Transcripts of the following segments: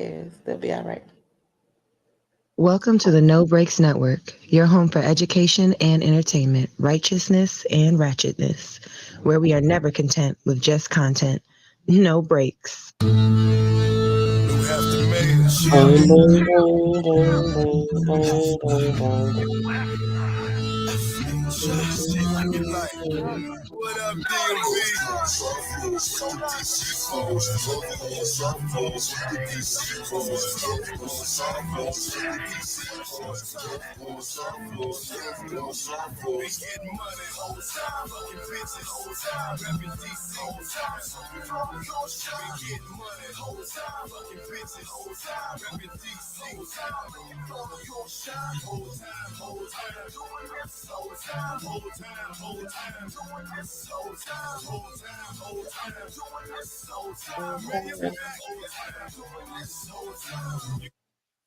cares? They'll be all right. Welcome to the No Breaks Network, your home for education and entertainment, righteousness and ratchetness, where we are never content with just content. No breaks. What up, DMV?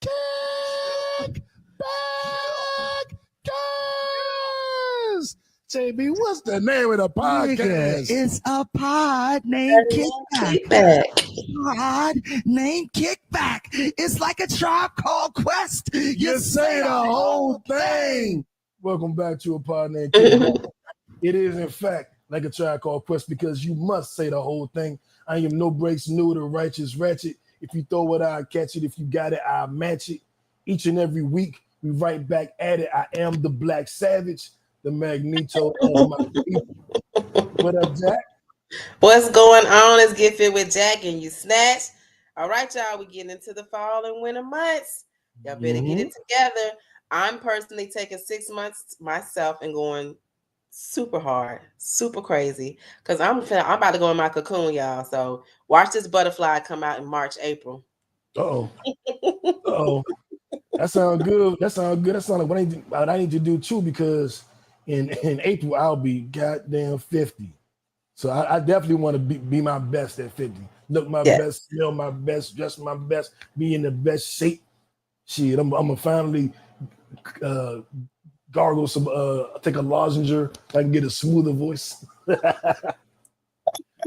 Kickbackers! JB, what's the name of the podcast? It's A Pod Named Kickback. Pod Named Kickback. It's like a Tribe Called Quest. You say the whole thing. Welcome back to A Pod Named Kickback. It is, in fact, like a Tribe Called Quest because you must say the whole thing. I am no breaks, new to righteous ratchet. If you throw it, I'll catch it. If you got it, I'll match it. Each and every week, we right back at it. I am the Black Savage, the Magneto of my people. What up, Jacq? What's going on? Let's get fit with Jacq and you snatch. All right, y'all, we getting into the fall and winter months. Y'all better get it together. I'm personally taking 6 months myself and going super hard, super crazy, because I'm about to go in my cocoon, y'all. So watch this butterfly come out in March, April. Uh-oh. That sounds good. That sounds like what I need to do too, because in April I'll be goddamn 50. So I definitely want to be my best at 50. Look my best, smell my best, dress my best, be in the best shape. Shit, I'm gonna finally gargle some, take a lozenger so I can get a smoother voice.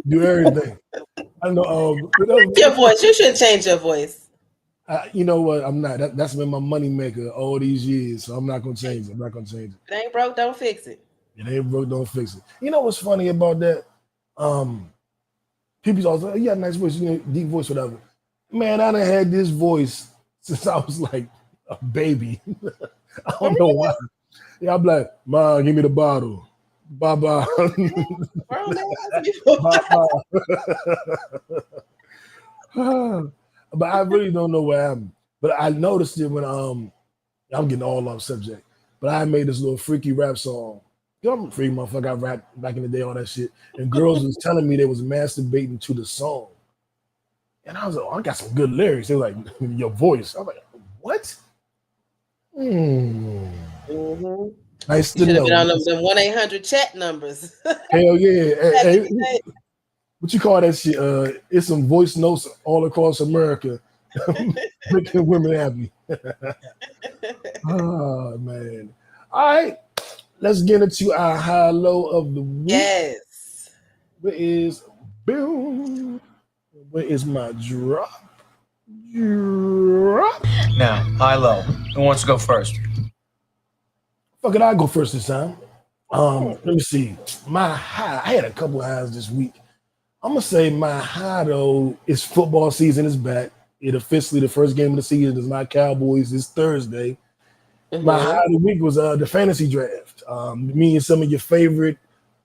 Do everything. I know. Your voice, you should change your voice. You know what? I'm not. That's been my money maker all these years, so I'm not gonna change it. If it ain't broke, don't fix it. It ain't broke, don't fix it. You know what's funny about that? People always say, you got a nice voice, you know, deep voice, whatever. Man, I done had this voice since I was like a baby. I don't know why. Yeah, I'm like, Mom, give me the bottle. Bye-bye. Bye-bye. But I really don't know what happened. But I noticed it when I'm getting all off subject. But I made this little freaky rap song. I'm a freaky motherfucker. I rapped back in the day, all that shit. And girls was telling me they was masturbating to the song. And I was like, oh, I got some good lyrics. They were like, your voice. I'm like, what? Nice to know. Been on them 1-800 chat numbers. Hell yeah. Hey, what you call that shit? It's some voice notes all across America. Making women happy. Oh, man. All right. Let's get into our high-low of the week. Yes. Where is my drop? Now, high-low. Who wants to go first? Fuck it, I'll go first this time. Let me see. My high, I had a couple of highs this week. I'm going to say my high, though, is football season is back. It officially, the first game of the season is my Cowboys this Thursday. My high of the week was the fantasy draft. Me and some of your favorite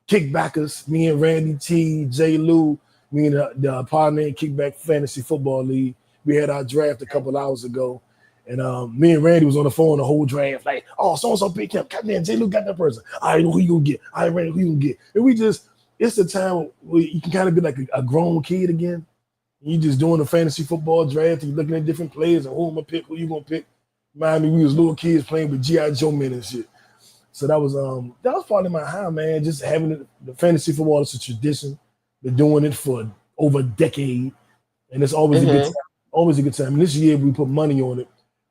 kickbackers, me and Randy T, J. Lou, me and the Pod Named Kickback Fantasy Football League. We had our draft a couple hours ago. And me and Randy was on the phone the whole draft, like, oh, so-and-so picked him. Goddamn, J. Lou got that person. I know who you gonna get. I ain't Randy, who you gonna get. And we just, it's the time where you can kind of be like a grown kid again. You just doing a fantasy football draft and you're looking at different players and who I'm gonna pick, who you gonna pick. Remind me, we was little kids playing with G.I. Joe men and shit. So that was part of my high, man. Just having the fantasy football is a tradition. Been doing it for over a decade, and it's always a good time. Always a good time. And this year we put money on it.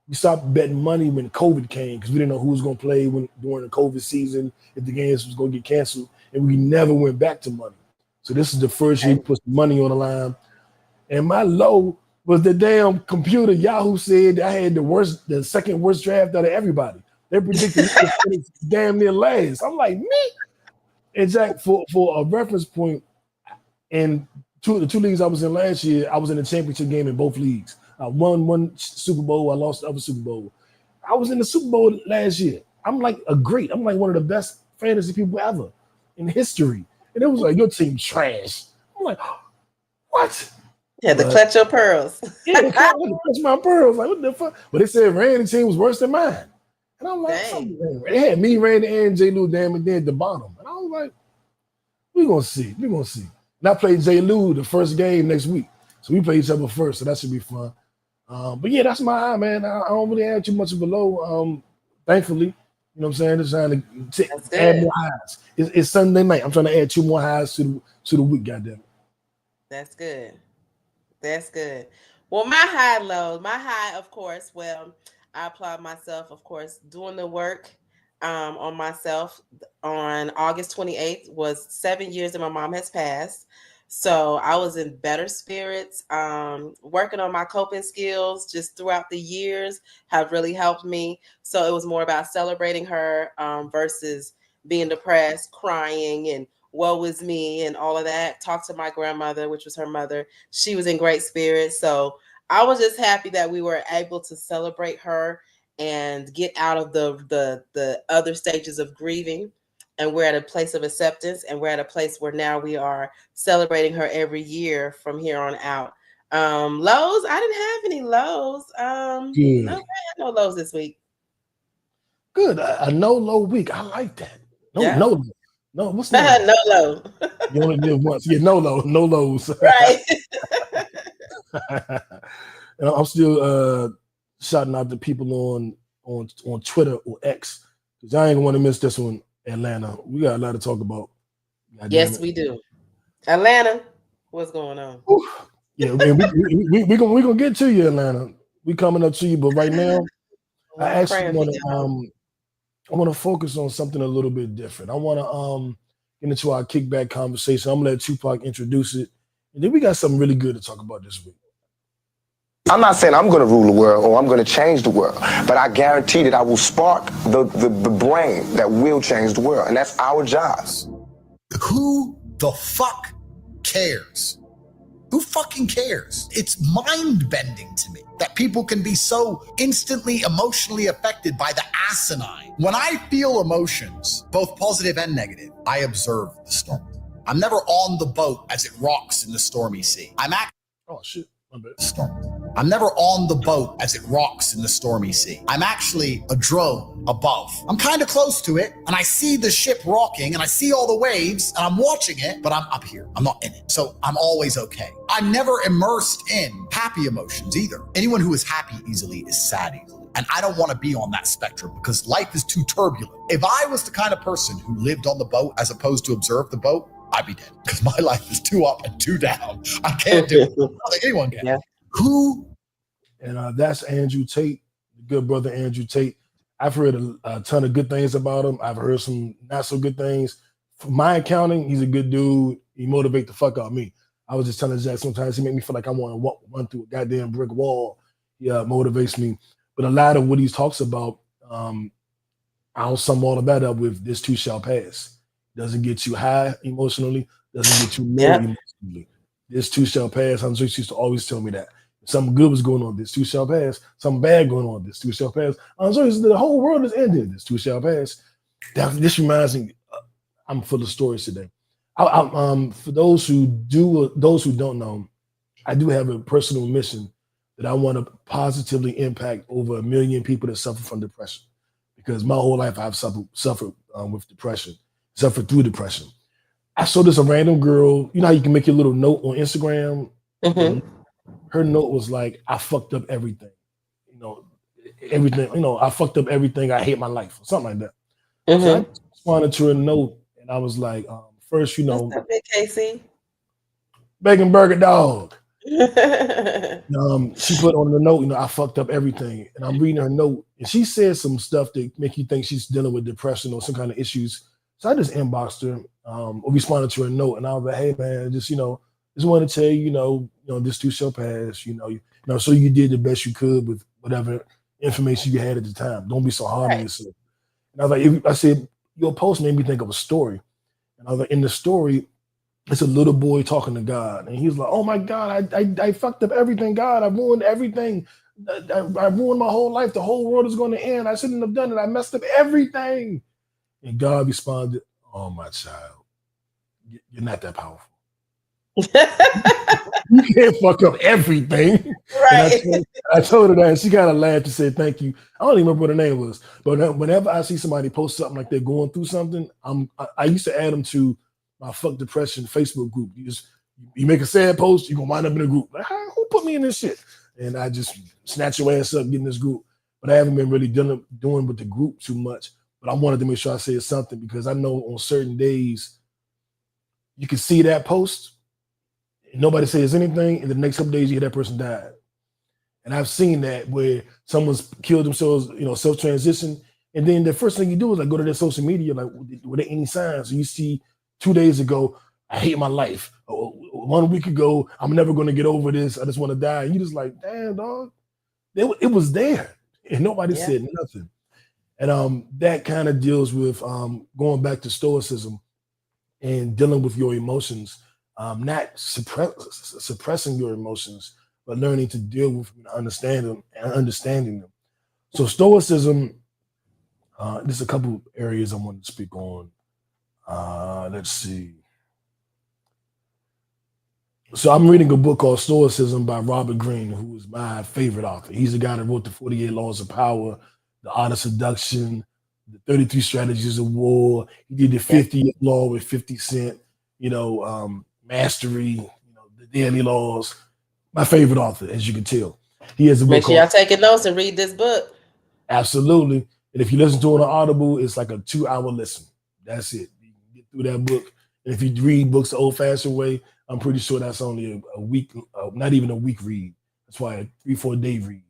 We stopped betting money when COVID came because we didn't know who was going to play during the COVID season, if the games was going to get canceled, and we never went back to money. So this is the first year we put some money on the line. And my low was the damn computer. Yahoo said I had the second worst draft out of everybody. They predicted me to finish damn near last. I'm like, me? And Jacq, for a reference point, in the two leagues I was in last year, I was in the championship game in both leagues. I won one Super Bowl, I lost the other Super Bowl. I was in the Super Bowl last year. I'm like I'm like one of the best fantasy people ever in history. And it was like, your team trash. I'm like, what? You had to clutch your pearls. Yeah, they clutch my pearls. Like, what the fuck? But they said Randy's team was worse than mine. And I'm like, they had me, Randy, and J. Lou damn it at the bottom. And I was like, we're gonna see. And I played J. Lou the first game next week. So we play each other first, so that should be fun. But yeah, that's my high, man. I don't really have too much of a low, thankfully. You know what I'm saying? Just trying to add more highs. It's Sunday night. I'm trying to add 2 more highs to the week, goddamn it. That's good. That's good. Well, my high, of course, I applaud myself, of course, doing the work on myself on August 28th was 7 years that my mom has passed. So I was in better spirits. Working on my coping skills just throughout the years have really helped me. So it was more about celebrating her versus being depressed, crying, and woe is me and all of that. Talked to my grandmother, which was her mother. She was in great spirits. So I was just happy that we were able to celebrate her and get out of the other stages of grieving. And we're at a place of acceptance, and we're at a place where now we are celebrating her every year from here on out. Lows, I didn't have any lows. No, I had no lows this week. Good. A no low week. I like that. No, what's that? No low. You only live once. Yeah, no lows. Right. And I'm still shouting out to people on Twitter or X, because I ain't gonna want to miss this one. Atlanta, we got a lot to talk about. Yes, we do. Atlanta, what's going on? Yeah, man, we gonna get to you, Atlanta. We coming up to you, but right now, I actually want to focus on something a little bit different. I want to get into our kickback conversation. I'm gonna let Tupac introduce it, and then we got something really good to talk about this week. I'm not saying I'm going to rule the world or I'm going to change the world, but I guarantee that I will spark the brain that will change the world, and that's our job. Who the fuck cares? Who fucking cares? It's mind-bending to me that people can be so instantly emotionally affected by the asinine. When I feel emotions, both positive and negative, I observe the storm. I'm never on the boat as it rocks in the stormy sea. Oh, shit. I'm never on the boat as it rocks in the stormy sea. I'm actually a drone above. I'm kind of close to it, and I see the ship rocking, and I see all the waves, and I'm watching it, but I'm up here. I'm not in it. So I'm always okay. I'm never immersed in happy emotions either. Anyone who is happy easily is sad easily. And I don't want to be on that spectrum because life is too turbulent. If I was the kind of person who lived on the boat as opposed to observe the boat, I'd be dead because my life is too up and too down. I can't do it. I don't think anyone can. Yeah. Who? And that's Andrew Tate, the good brother Andrew Tate. I've heard a ton of good things about him. I've heard some not so good things. From my accounting, he's a good dude. He motivates the fuck out of me. I was just telling Jacq, sometimes he make me feel like I want to run through a goddamn brick wall. He motivates me. But a lot of what he talks about, I'll sum all of that up with this too shall pass. Doesn't get you high emotionally, doesn't get you low emotionally. This too shall pass. I'm sure she used to always tell me that. If something good was going on, this too shall pass. Something bad going on, this too shall pass. I'm sure the whole world is ended. This too shall pass. This reminds me, I'm full of stories today. For those who don't know, I do have a personal mission that I want to positively impact over 1 million people that suffer from depression. Because my whole life I've suffered with depression. Suffered through depression. I saw this a random girl. You know how you can make your little note on Instagram? Mm-hmm. Her note was like, I fucked up everything. Everything. I fucked up everything. I hate my life. Or something like that. Mm-hmm. So I responded to her note and I was like, first, What's up, Big Casey? Bacon burger dog. She put on the note, I fucked up everything. And I'm reading her note and she said some stuff that make you think she's dealing with depression or some kind of issues. So I just inboxed her, or responded to her note, and I was like, "Hey man, just want to tell you, this too shall pass. So you did the best you could with whatever information you had at the time. Don't be so hard on yourself. And I was like, I said, your post made me think of a story. And I was like, in the story, it's a little boy talking to God. And he was like, oh my God, I fucked up everything, God. I ruined everything. I ruined my whole life. The whole world is going to end. I shouldn't have done it. I messed up everything. And God responded, oh, my child, you're not that powerful. You can't fuck up everything. Right. And I told her that, and she kind of laughed and said, thank you. I don't even remember what her name was. But whenever I see somebody post something like they're going through something, I used to add them to my Fuck Depression Facebook group. You make a sad post, you're going to wind up in a group. Like, who put me in this shit? And I just snatch your ass up, get in this group. But I haven't been really doing with the group too much. But I wanted to make sure I said something because I know on certain days you can see that post and nobody says anything, and the next couple days you hear that person died. And I've seen that where someone's killed themselves, self-transition, and then the first thing you do is like go to their social media, like, were there any signs? So you see 2 days ago, I hate my life. 1 week ago, I'm never going to get over this. I just want to die. And you just like, damn, dog. It was there, and nobody said nothing. And that kind of deals with going back to Stoicism and dealing with your emotions, not suppressing your emotions, but learning to deal with and understanding them. So Stoicism, there's a couple areas I want to speak on. Let's see. So I'm reading a book called Stoicism by Robert Greene, who is my favorite author. He's the guy that wrote the 48 Laws of Power, The Art of Seduction, the 33 Strategies of War. He did the 50th Law with 50 Cent, Mastery, the Daily Laws. My favorite author, as you can tell. He has a book. Make sure y'all taking notes and read this book. Absolutely. And if you listen to it on Audible, it's like a 2-hour listen. That's it. You can get through that book. And if you read books the old-fashioned way, I'm pretty sure that's only a week, not even a week read. That's why a 3-4 day read.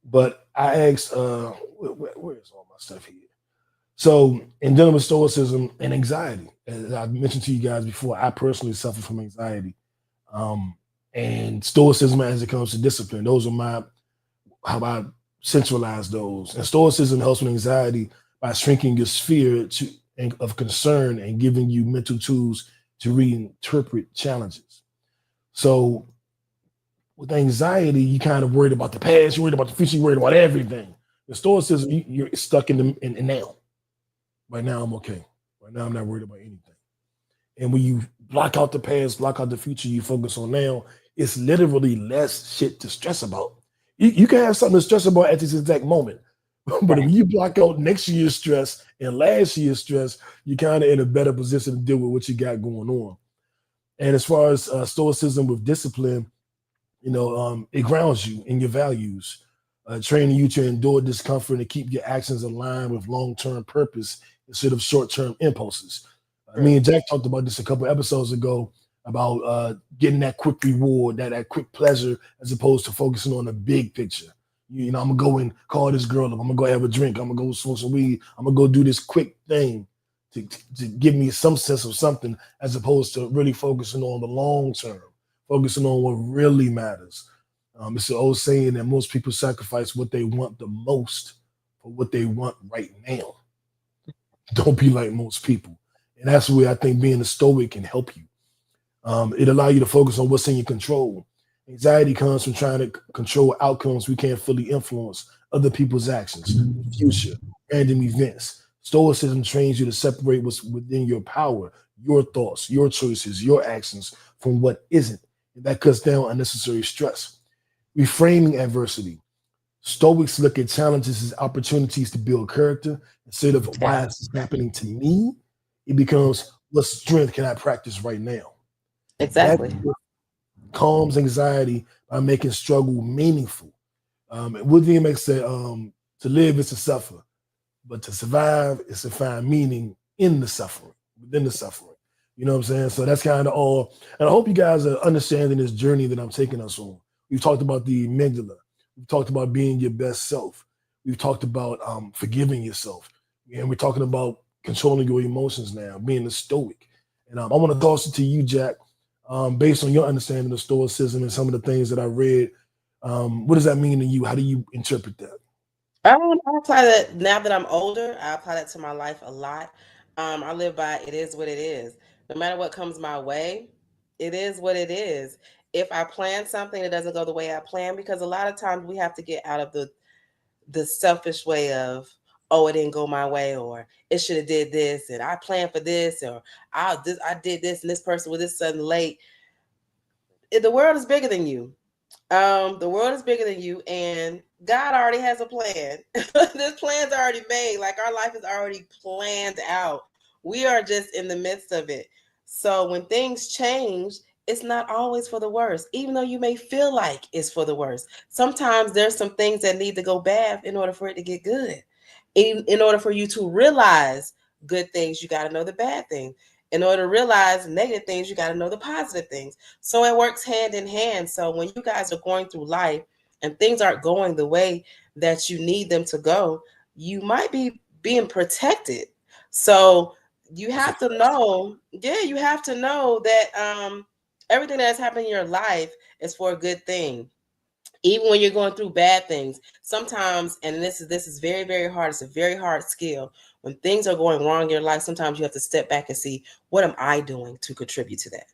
But I asked, where is all my stuff here? So in dealing with Stoicism and anxiety, as I mentioned to you guys before, I personally suffer from anxiety. And Stoicism as it comes to discipline, those are how I centralize those. And Stoicism helps with anxiety by shrinking your sphere of concern and giving you mental tools to reinterpret challenges. So with anxiety, you kind of worried about the past, you're worried about the future, you're worried about everything. The Stoicism, you're stuck in now. Right now, I'm okay. Right now, I'm not worried about anything. And when you block out the past, block out the future, you focus on now, it's literally less shit to stress about. You can have something to stress about at this exact moment. But if you block out next year's stress and last year's stress, you're kind of in a better position to deal with what you got going on. And as far as Stoicism with discipline, it grounds you in your values, training you to endure discomfort and keep your actions aligned with long-term purpose instead of short-term impulses. Me and Jacq talked about this a couple episodes ago about getting that quick reward, that quick pleasure, as opposed to focusing on the big picture. I'm gonna go and call this girl up. I'm gonna go have a drink. I'm gonna go smoke some weed. I'm gonna go do this quick thing to give me some sense of something, as opposed to really focusing on the long term, focusing on what really matters. It's an old saying that most people sacrifice what they want the most for what they want right now. Don't be like most people. And that's where I think being a Stoic can help you. It allows you to focus on what's in your control. Anxiety comes from trying to control outcomes we can't fully influence, other people's actions, the future, random events. Stoicism trains you to separate what's within your power, your thoughts, your choices, your actions from what isn't. And that cuts down unnecessary stress. Reframing adversity. Stoics look at challenges as opportunities to build character. Instead of why is this happening to me, it becomes what strength can I practice right now? Exactly. That calms anxiety by making struggle meaningful. William X said, to live is to suffer, but to survive is to find meaning in the suffering, within the suffering. You know what I'm saying? So that's kind of all. And I hope you guys are understanding this journey that I'm taking us on. We've talked about the amygdala. We've talked about being your best self. We've talked about forgiving yourself. And we're talking about controlling your emotions now, being a Stoic. And I want to toss it to you, Jacq. Based on your understanding of Stoicism and some of the things that I read, what does that mean to you? How do you interpret that? I apply that now that I'm older. I apply that to my life a lot. I live by it is what it is. No matter what comes my way, it is what it is. If I plan something, it doesn't go the way I plan, because a lot of times we have to get out of the selfish way of, oh, it didn't go my way, or it should have did this, and I planned for this, or I did this, and this person was this sudden late. The world is bigger than you. The world is bigger than you, and God already has a plan. This plan's already made. Like, our life is already planned out. We are just in the midst of it. So when things change, it's not always for the worst, even though you may feel like it's for the worst. Sometimes there's some things that need to go bad in order for it to get good. In order for you to realize good things, you got to know the bad things. In order to realize negative things, you got to know the positive things. So it works hand in hand. So when you guys are going through life and things aren't going the way that you need them to go, you might be being protected. So you have to know, you have to know that everything that's happening in your life is for a good thing. Even when you're going through bad things, sometimes, and this is very, very hard. It's a very hard skill. When things are going wrong in your life, sometimes you have to step back and see, what am I doing to contribute to that?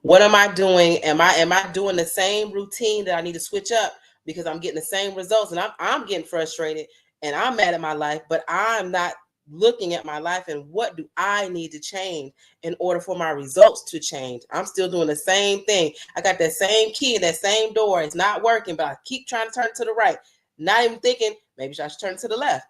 What am I doing? Am I doing the same routine that I need to switch up because I'm getting the same results, and I'm getting frustrated and I'm mad at my life, but I'm not looking at my life and what do I need to change in order for my results to change? I'm still doing the same thing. I got that same key in that same door. It's not working, but I keep trying to turn it to the right. Not even thinking, maybe I should turn it to the left.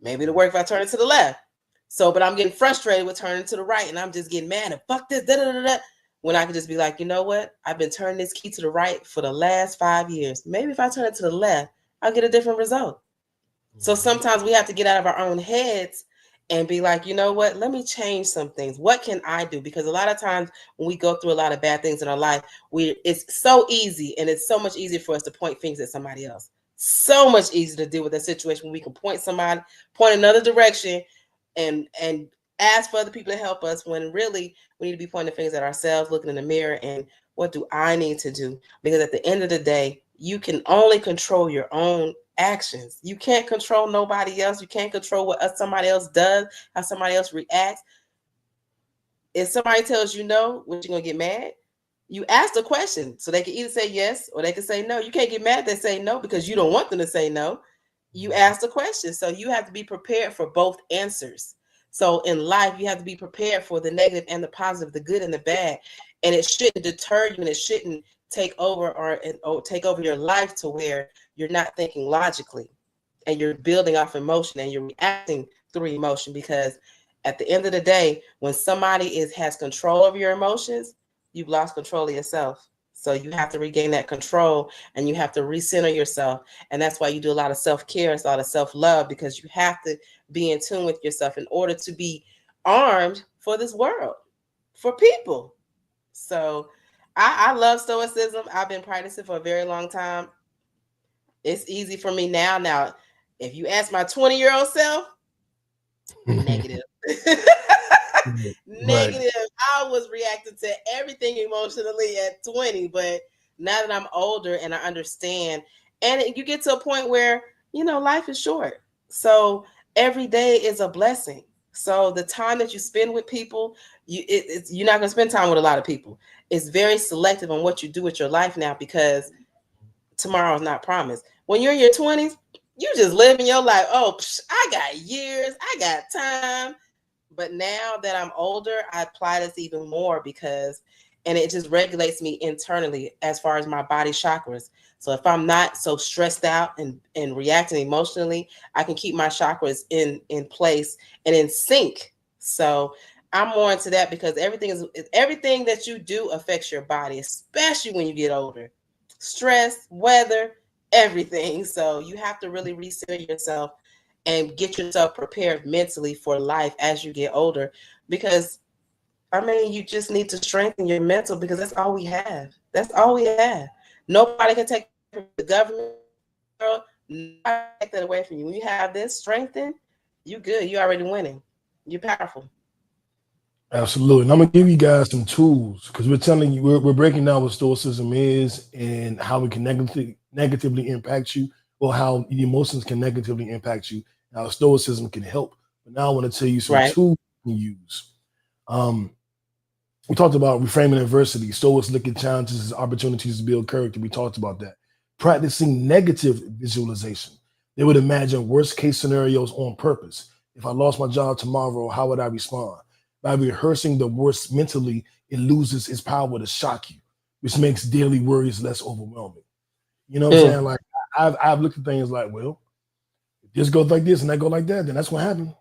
Maybe it'll work if I turn it to the left. So, but I'm getting frustrated with turning to the right, and I'm just getting mad and fuck this, da da da da. When I could just be like, you know what? I've been turning this key to the right for the last 5 years. Maybe if I turn it to the left, I'll get a different result. So sometimes we have to get out of our own heads and be like, you know what? Let me change some things. What can I do? Because a lot of times when we go through a lot of bad things in our life, it's so easy, and it's so much easier for us to point fingers at somebody else. So much easier to deal with a situation when we can point another direction and ask for other people to help us, when really we need to be pointing fingers at ourselves, looking in the mirror, and what do I need to do? Because at the end of the day, you can only control your own actions. You can't control nobody else. You can't control what somebody else does, how somebody else reacts. If somebody tells you no, what, you gonna get mad? You ask the question, so they can either say yes or they can say no. You can't get mad if they say no because you don't want them to say no. You ask the question. So you have to be prepared for both answers. So in life, you have to be prepared for the negative and the positive, the good and the bad. And it shouldn't deter you, and it shouldn't take over or take over your life to where you're not thinking logically and you're building off emotion and you're reacting through emotion. Because at the end of the day, when somebody has control over your emotions, you've lost control of yourself. So you have to regain that control, and you have to recenter yourself. And that's why you do a lot of self-care, it's a lot of self-love, because you have to be in tune with yourself in order to be armed for this world, for people. So I love Stoicism. I've been practicing for a very long time. It's easy for me now. Now, if you ask my 20-year-old self, negative. Negative. I was reacting to everything emotionally at 20, but now that I'm older and I understand, and you get to a point where, life is short. So every day is a blessing. So the time that you spend with people, you're not going to spend time with a lot of people. It's very selective on what you do with your life now, because tomorrow is not promised. When you're in your 20s, you just living your life. Oh, I got years, I got time. But now that I'm older, I apply this even more, and it just regulates me internally as far as my body chakras. So if I'm not so stressed out and reacting emotionally, I can keep my chakras in place and in sync. So I'm more into that, because everything that you do affects your body, especially when you get older. Stress, weather, everything. So you have to really recenter yourself and get yourself prepared mentally for life as you get older, because you just need to strengthen your mental, because that's all we have. That's all we have. Nobody can take the government, nobody take that away from you. When you have this strengthened, you good. You already winning. You're powerful. Absolutely. And I'm gonna give you guys some tools because we're telling you we're breaking down what stoicism is and how it can negatively impact you, or how the emotions can negatively impact you. How stoicism can help. But now I want to tell you some Right. tools you can use. Um, we talked about reframing adversity. Stoics look at challenges as opportunities to build character. We talked about that. Practicing negative visualization. They would imagine worst case scenarios on purpose. If I lost my job tomorrow, how would I respond? By rehearsing the worst mentally, it loses its power to shock you, which makes daily worries less overwhelming. You know what I'm saying? Like I've looked at things like, well, if this goes like this and that go like that, then that's what happened.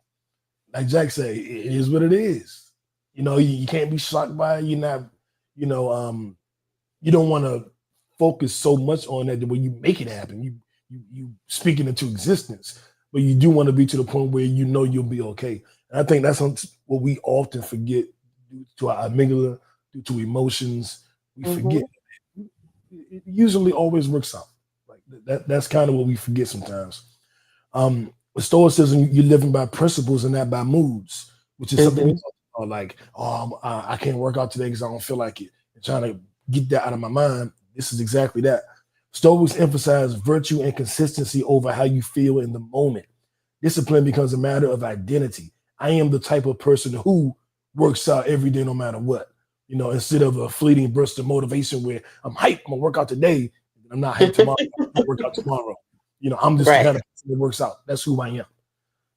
Like Jacq said, it is what it is. You know, you can't be shocked by it. You're not, you know, you don't want to focus so much on that when you make it happen. You speak it into existence, but you do want to be to the point where you know you'll be okay. And I think that's what we often forget due to our amygdala, due to emotions. We forget. It usually always works out. Like that's kind of what we forget sometimes. With stoicism, you're living by principles and not by moods, which is something we talk about. Like, oh, I can't work out today because I don't feel like it. And trying to get that out of my mind. This is exactly that. Stoics emphasize virtue and consistency over how you feel in the moment. Discipline becomes a matter of identity. I am the type of person who works out every day, no matter what. You know, instead of a fleeting burst of motivation where I'm hyped, I'm gonna work out today, I'm not hyped tomorrow, I'm gonna work out tomorrow. You know, I'm just the kind of person that works out. That's who I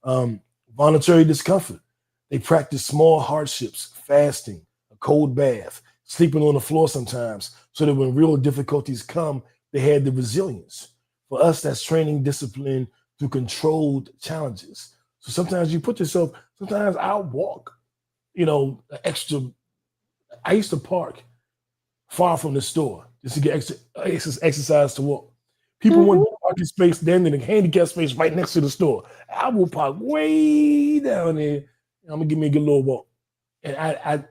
am. Voluntary discomfort. They practice small hardships, fasting, a cold bath, sleeping on the floor sometimes, so that when real difficulties come, they had the resilience. For us, that's training discipline through controlled challenges. So sometimes you put yourself, sometimes I'll walk, you know, extra. I used to park far from the store just to get extra exercise to walk. People want parking space, then in the handicap space right next to the store. I will park way down there. I'm gonna give me a good little walk. And I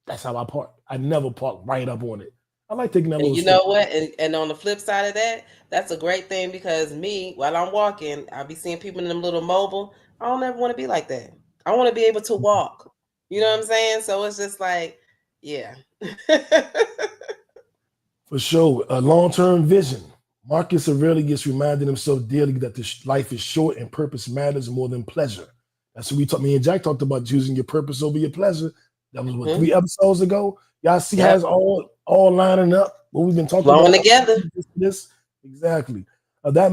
that's how I park. I never park right up on it. I like taking that And little you step. know what? And on the flip side of that, that's a great thing because me, while I'm walking, I'll be seeing people in them little mobile. I don't ever want to be like that. I want to be able to walk. You know what I'm saying? So it's just like, yeah. For sure. A long-term vision. Marcus Aurelius reminded himself daily that life is short and purpose matters more than pleasure. That's what me and Jacq talked about, choosing your purpose over your pleasure. That was what 3 episodes ago. Y'all see how it's all lining up. What we've been talking Flowing about together. This exactly. That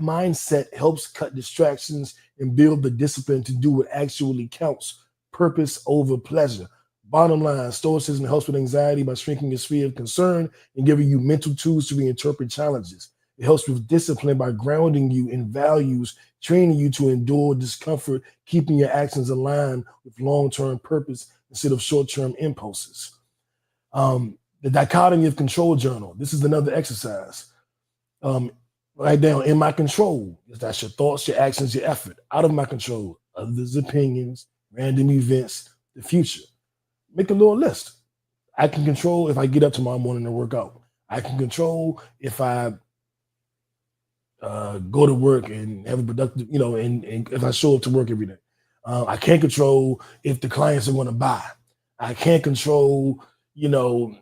mindset helps cut distractions and build the discipline to do what actually counts. Purpose over pleasure. Bottom line, Stoicism helps with anxiety by shrinking your sphere of concern and giving you mental tools to reinterpret challenges. It helps with discipline by grounding you in values, training you to endure discomfort, keeping your actions aligned with long-term purpose instead of short-term impulses. The dichotomy of control journal. This is another exercise. Write down in my control. That's your thoughts, your actions, your effort. Out of my control, others' opinions, random events, the future. Make a little list. I can control if I get up tomorrow morning to work out. I can control if I go to work and have a productive, you know, and if I show up to work every day. I can't control if the clients are going to buy. I can't control, you know,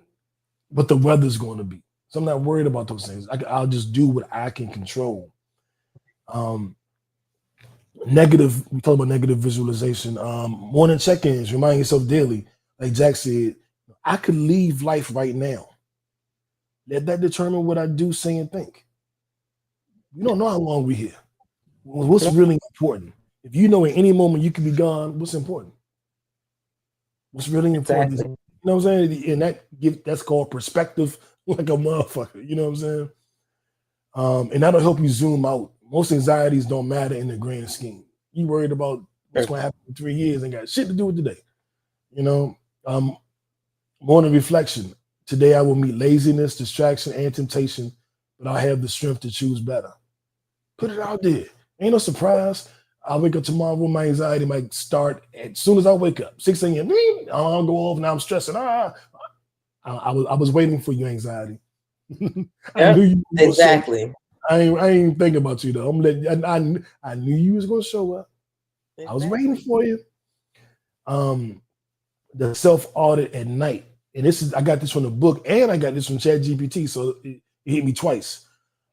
what the weather's going to be. So I'm not worried about those things. I'll just do what I can control. Negative, we talk about negative visualization. Morning check-ins, remind yourself daily. Like Jacq said, I could leave life right now. Let that determine what I do, say, and think. We don't know how long we're here. What's really important? If you know at any moment you could be gone, what's important? What's really important is, you know what I'm saying? And that's called perspective, like a motherfucker. You know what I'm saying? And that'll help you zoom out. Most anxieties don't matter in the grand scheme. You worried about what's going to happen in 3 years and got shit to do with today. You know, morning reflection. Today I will meet laziness, distraction, and temptation, but I have the strength to choose better. Put it out there. Ain't no surprise. I'll wake up tomorrow, my anxiety might start as soon as I wake up. 6 a.m. I'll go off, now I'm stressing. I was waiting for you, anxiety. I knew you were exactly. I ain't thinking about you though. I knew you was gonna show up. Exactly. I was waiting for you. The self-audit at night. And I got this from the book and I got this from ChatGPT, so it hit me twice.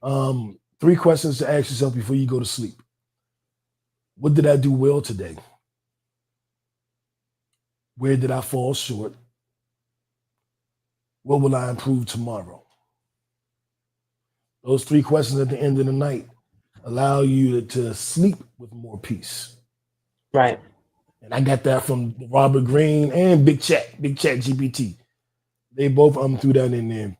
3 questions to ask yourself before you go to sleep. What did I do well today? Where did I fall short? What will I improve tomorrow? Those 3 questions at the end of the night allow you to sleep with more peace. Right. And I got that from Robert Greene and Big Chat GPT. They both threw that in there.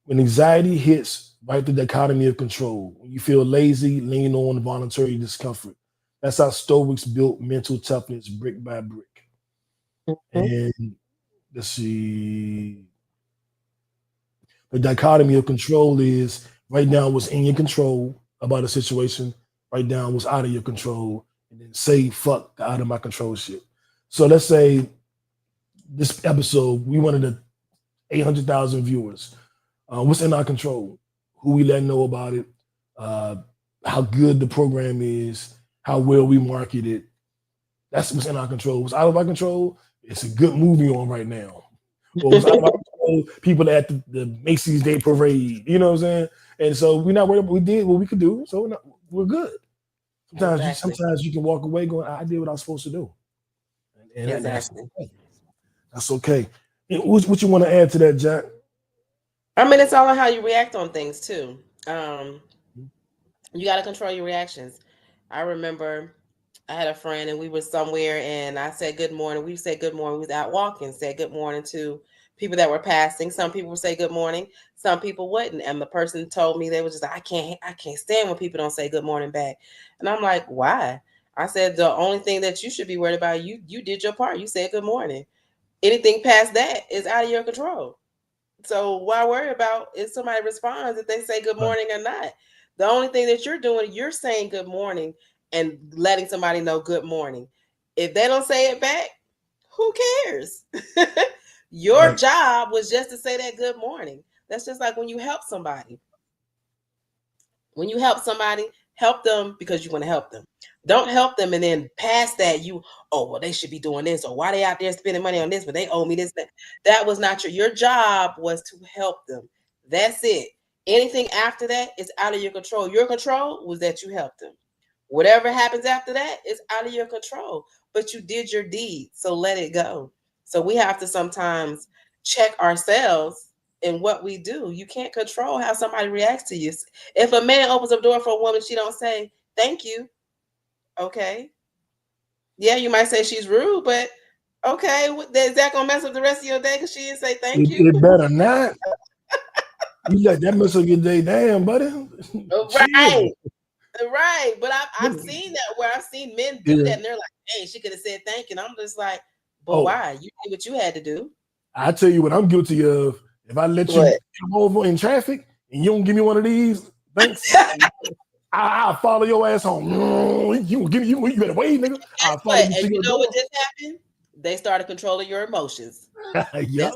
When anxiety hits, right the dichotomy of control. When you feel lazy, lean on voluntary discomfort. That's how Stoics built mental toughness brick by brick. And let's see. The dichotomy of control is right now what's in your control about a situation, right now what's out of your control, and then say fuck the out of my control shit. So let's say this episode, we wanted 800,000 viewers. What's in our control? Who we let know about it, how good the program is, how well we market it. That's what's in our control. What's out of our control, it's a good movie on right now. Or what's out of our control, people at the Macy's Day Parade, you know what I'm saying? And so we're not worried about, we did what we could do, so we're good. Sometimes you can walk away going, I did what I was supposed to do. And Exactly. That's okay. And what you want to add to that, Jacq? I mean, it's all on how you react on things too. You got to control your reactions. I remember I had a friend and we were somewhere and I said good morning. We said good morning. We was out walking, said good morning to people that were passing. Some people would say good morning, some people wouldn't. And the person told me, they were just like, I can't stand when people don't say good morning back. And I'm like, why? I said, the only thing that you should be worried about, you did your part. You said good morning. Anything past that is out of your control. So why worry about if somebody responds if they say good morning or not? The only thing that you're doing, you're saying good morning and letting somebody know good morning. If they don't say it back, who cares? Your job was just to say that good morning. That's just like when you help somebody. When you help somebody, help them because you want to help them. Don't help them and then past that well, they should be doing this, or why they out there spending money on this, but they owe me this. That was not your job was to help them. That's it. Anything after that is out of your control. Your control was that you helped them. Whatever happens after that is out of your control, but you did your deed, so let it go. So we have to sometimes check ourselves in what we do. You can't control how somebody reacts to you. If a man opens a door for a woman, she don't say thank you. Okay. Yeah, you might say she's rude, but okay, is that gonna mess up the rest of your day because she didn't say thank you? It better not. You let that mess up your day, damn, buddy. Right. But I've seen that where I've seen men do that, and they're like, "Hey, she could have said thank you." And I'm just like, "But why? You did what you had to do." I tell you what I'm guilty of. If I let you come over in traffic and you don't give me one of these, thanks. I'll follow your ass home. You better wait, nigga. I'll follow you. And you know what just happened? They started controlling your emotions. That's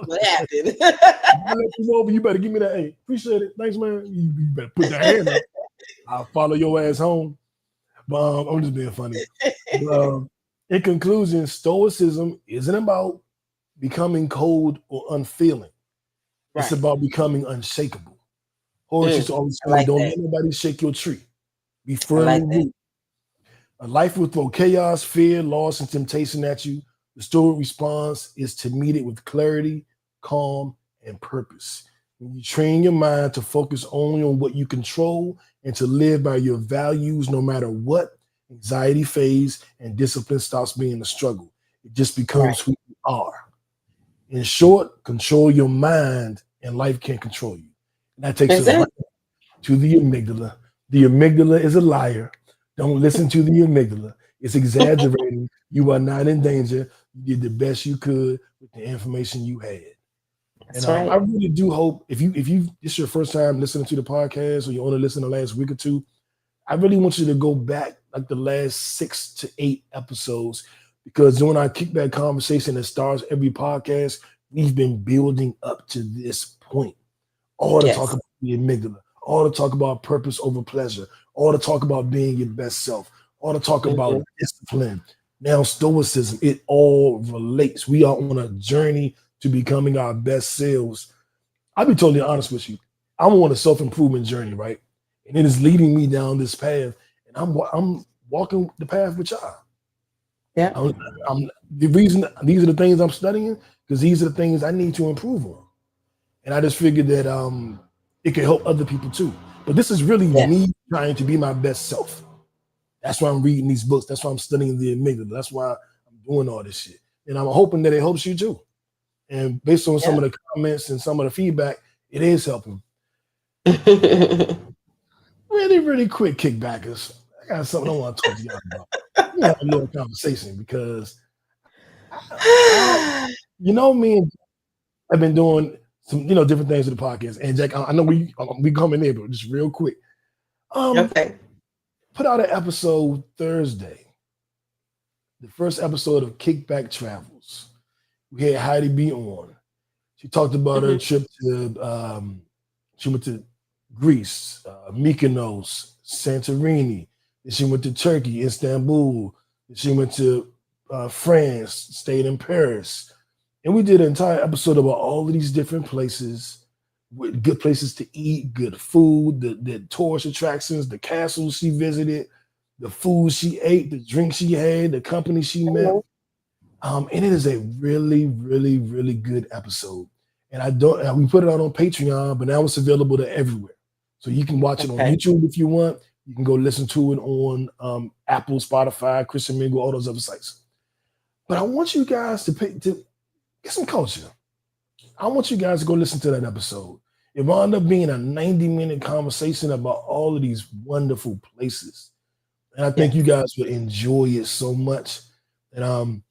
what happened. I let you over. You better give me that. Hey, appreciate it. Thanks, man. You better put that hand up. I'll follow your ass home. But I'm just being funny. But, in conclusion, Stoicism isn't about becoming cold or unfeeling. Right. It's about becoming unshakable. Horace always say, don't let nobody shake your tree. Be firmly rooted. A life will throw chaos, fear, loss, and temptation at you. The Stoic response is to meet it with clarity, calm, and purpose. When you train your mind to focus only on what you control and to live by your values no matter what, anxiety fades and discipline stops being a struggle. It just becomes who you are. In short, control your mind and life can't control you. And that takes us right to the amygdala. The amygdala is a liar. Don't listen to the amygdala. It's exaggerating. You are not in danger. You did the best you could with the information you had. And I really do hope if you this is your first time listening to the podcast or you only listened the last week or two, I really want you to go back like the last 6 to 8 episodes, because during our kickback conversation that starts every podcast, we've been building up to this point. All to talk about the amygdala, all to talk about purpose over pleasure, all to talk about being your best self, all to talk about discipline. now Stoicism, it all relates. We are on a journey to becoming our best selves. I'll be totally honest with you. I'm on a self-improvement journey, right? And it is leading me down this path, and I'm walking the path with y'all. Yeah. I'm the reason these are the things I'm studying, because these are the things I need to improve on. And I just figured that it can help other people too. But this is really me trying to be my best self. That's why I'm reading these books. That's why I'm studying the amygdala. That's why I'm doing all this shit. And I'm hoping that it helps you too. And based on some of the comments and some of the feedback, it is helping. Really, really quick, Kickbackers. I got something I want to talk to y'all about. We have a little conversation because, me and I've been doing some, different things with the podcast. And Jacq, I know we coming in, but just real quick. Okay. Put out an episode Thursday. The first episode of Kickback Travels. We had Heidi B on. She talked about her trip to she went to Greece, Mykonos, Santorini. Then she went to Turkey, Istanbul. Then she went to France, stayed in Paris. And we did an entire episode about all of these different places, with good places to eat, good food, the tourist attractions, the castles she visited, the food she ate, the drink she had, the company she met. And it is a really, really, really good episode. And we put it out on Patreon, but now it's available to everywhere. So you can watch it on YouTube if you want. You can go listen to it on Apple, Spotify, Christian Mingle, all those other sites. But I want you guys to get some culture. I want you guys to go listen to that episode. It wound up being a 90-minute conversation about all of these wonderful places. And I think you guys would enjoy it so much. And I'm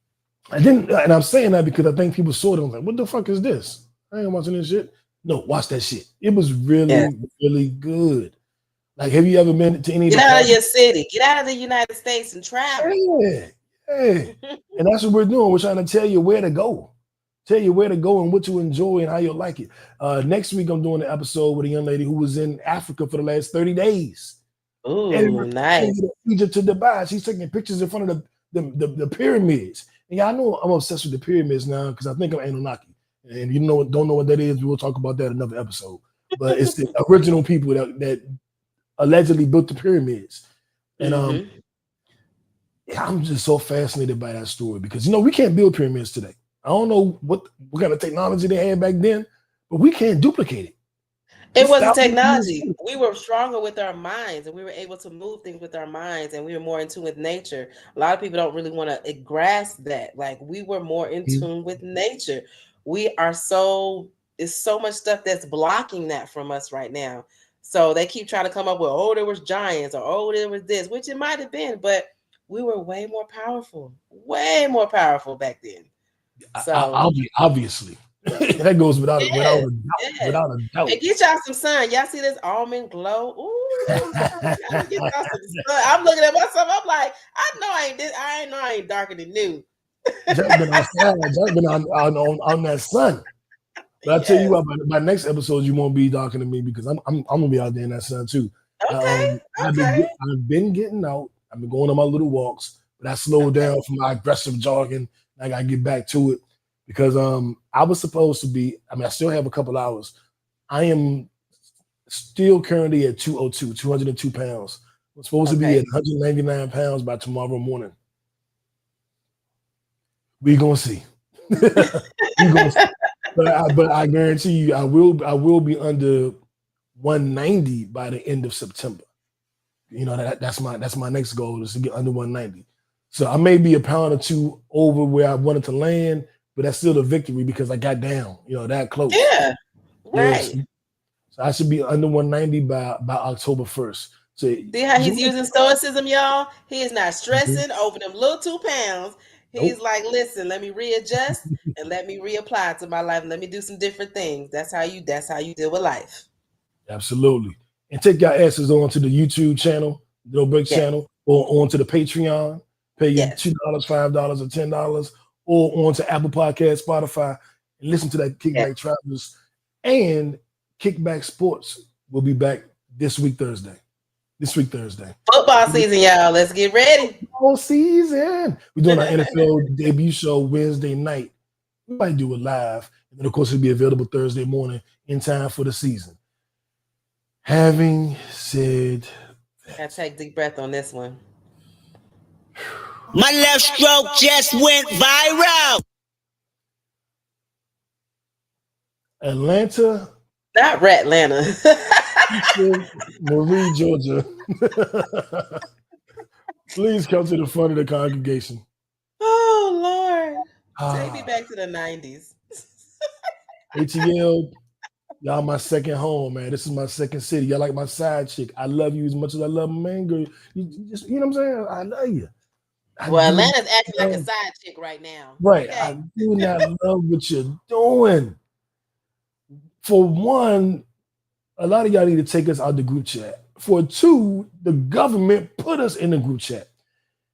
saying that because I think people saw it and was like, what the fuck is this? I ain't watching this shit. No, watch that shit. It was really, really good. Like, have you ever been to any Get out of your city. Get out of the United States and travel. Yeah. And that's what we're doing. We're trying to tell you where to go. Tell you where to go and what to enjoy and how you'll like it. Next week, I'm doing an episode with a young lady who was in Africa for the last 30 days. Ooh, nice. Egypt to Dubai. She's taking pictures in front of the pyramids. And I know I'm obsessed with the pyramids now because I think I'm Anunnaki. And don't know what that is. We'll talk about that in another episode. But it's the original people that allegedly built the pyramids. And I'm just so fascinated by that story because we can't build pyramids today. I don't know what kind of technology they had back then, but we can't duplicate it. It wasn't technology. We were stronger with our minds, and we were able to move things with our minds, and we were more in tune with nature. A lot of people don't really want to grasp that. Like, we were more in tune with nature. It's so much stuff that's blocking that from us right now. So they keep trying to come up with, there was giants, or there was this, which it might have been, but we were way more powerful back then. So obviously. That goes without a doubt. And get y'all some sun. Y'all see this almond glow? Ooh, get y'all some sun. I'm looking at myself. I'm like, I know I ain't darker than new. Jacq been outside. Jacq been on that sun. But I tell you what, by next episode, you won't be darker than me because I'm gonna be out there in that sun too. Okay. I've been getting out. I've been going on my little walks, but I slowed down from my aggressive jogging. I gotta get back to it because I was supposed to be. I still have a couple hours. I am still currently at 202 pounds. I'm supposed to be at 199 pounds by tomorrow morning. We're gonna see. But I guarantee you, I will be under 190 by the end of September. That's my next goal is to get under 190. So I may be a pound or two over where I wanted to land, but that's still a victory because I got down, that close. Yeah, right. So I should be under 190 by October 1st. So see how he's using stoicism, y'all? He is not stressing over them little 2 pounds. He's like, listen, let me readjust and let me reapply to my life and let me do some different things. That's how you deal with life. Absolutely. And take your asses on to the YouTube channel, No Break channel, or onto the Patreon. Pay you $2, $5, or $10, or onto Apple Podcasts, Spotify, and listen to that Kickback Travels. And Kickback Sports will be back this week, Thursday. This week, Thursday. Football season, y'all. Let's get ready. Football season. We're doing our NFL debut show Wednesday night. We might do it live. And then, of course, it'll be available Thursday morning in time for the season. Having said that. Gotta take a deep breath on this one. My left stroke just went viral. Atlanta. Not Ratlanta. Marie, Georgia. Please come to the front of the congregation. Oh, Lord. Take me back to the 90s. ATL, y'all my second home, man. This is my second city. Y'all like my side chick. I love you as much as I love my man, girl. You know what I'm saying? I love you. Well, Atlanta's acting like a side chick right now. Right. Okay. I do not love what you're doing. For one, a lot of y'all need to take us out the group chat. For two, the government put us in the group chat.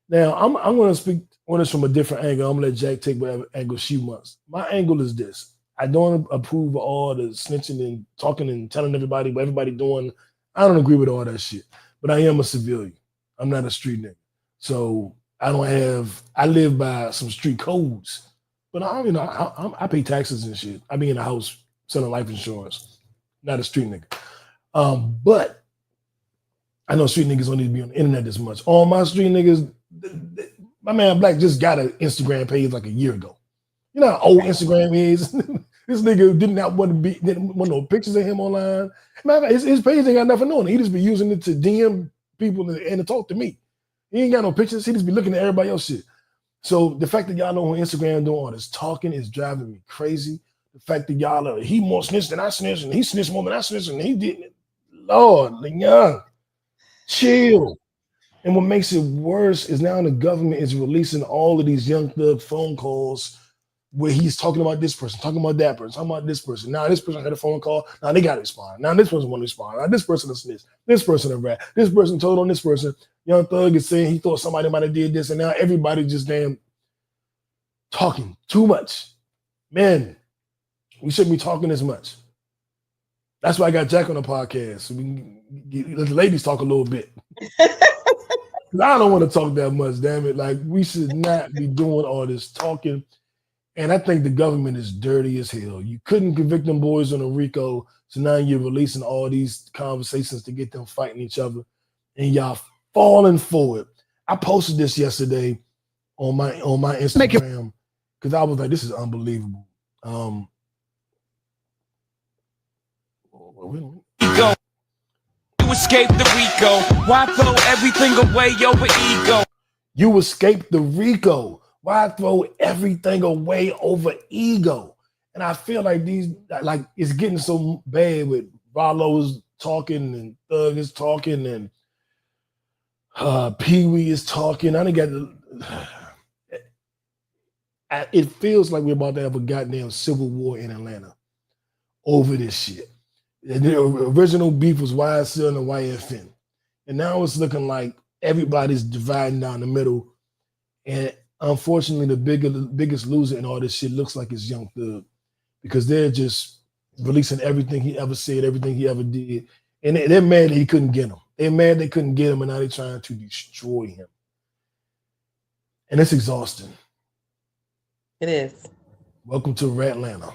Now, I'm going to speak on this from a different angle. I'm going to let Jacq take whatever angle she wants. My angle is this. I don't approve of all the snitching and talking and telling everybody what everybody doing. I don't agree with all that shit. But I am a civilian. I'm not a street nigga. So I live by some street codes. But I pay taxes and shit. I be in the house selling life insurance. Not a street nigga. But I know street niggas don't need to be on the internet this much. All my street niggas, my man Black just got an Instagram page like a year ago. You know how old Instagram is? This nigga didn't want no pictures of him online. Matter of fact, his page ain't got nothing on it. He just be using it to DM people and to talk to me. He ain't got no pictures. He just be looking at everybody else shit. So the fact that y'all know on Instagram doing all this talking is driving me crazy. The fact that y'all are, he more snitched than I snitched, and he snitched more than I snitched, and he didn't. Lord, young, chill. And what makes it worse is now the government is releasing all of these young thug phone calls where he's talking about this person, talking about that person, talking about this person. Now this person had a phone call. Now they got to respond. Now this person want to respond. Now this person is snitch. This person a rat. This person told on this person. Young thug is saying he thought somebody might have did this, and now everybody just damn talking too much. Man, we shouldn't be talking as much. That's why I got Jacq on the podcast. So we can let the ladies talk a little bit. I don't want to talk that much, damn it. Like, we should not be doing all this talking. And I think the government is dirty as hell. You couldn't convict them boys on a RICO, so now you're releasing all these conversations to get them fighting each other, and y'all falling for it. I posted this yesterday on my Instagram because I was like, this is unbelievable. Ego. You escape the RICO. Why throw everything away over ego? You escaped the RICO. Why throw everything away over ego? And I feel like it's getting so bad with Rollo's talking and Thug is talking and Pee Wee is talking. It feels like we're about to have a goddamn civil war in Atlanta over this shit. The original beef was YSL and YFN. And now it's looking like everybody's dividing down the middle. And unfortunately, the biggest loser in all this shit looks like it's Young Thug, because they're just releasing everything he ever said, everything he ever did. And they're mad that he couldn't get him. They're mad they couldn't get him, and now they're trying to destroy him. And it's exhausting. It is. Welcome to Ratlanta.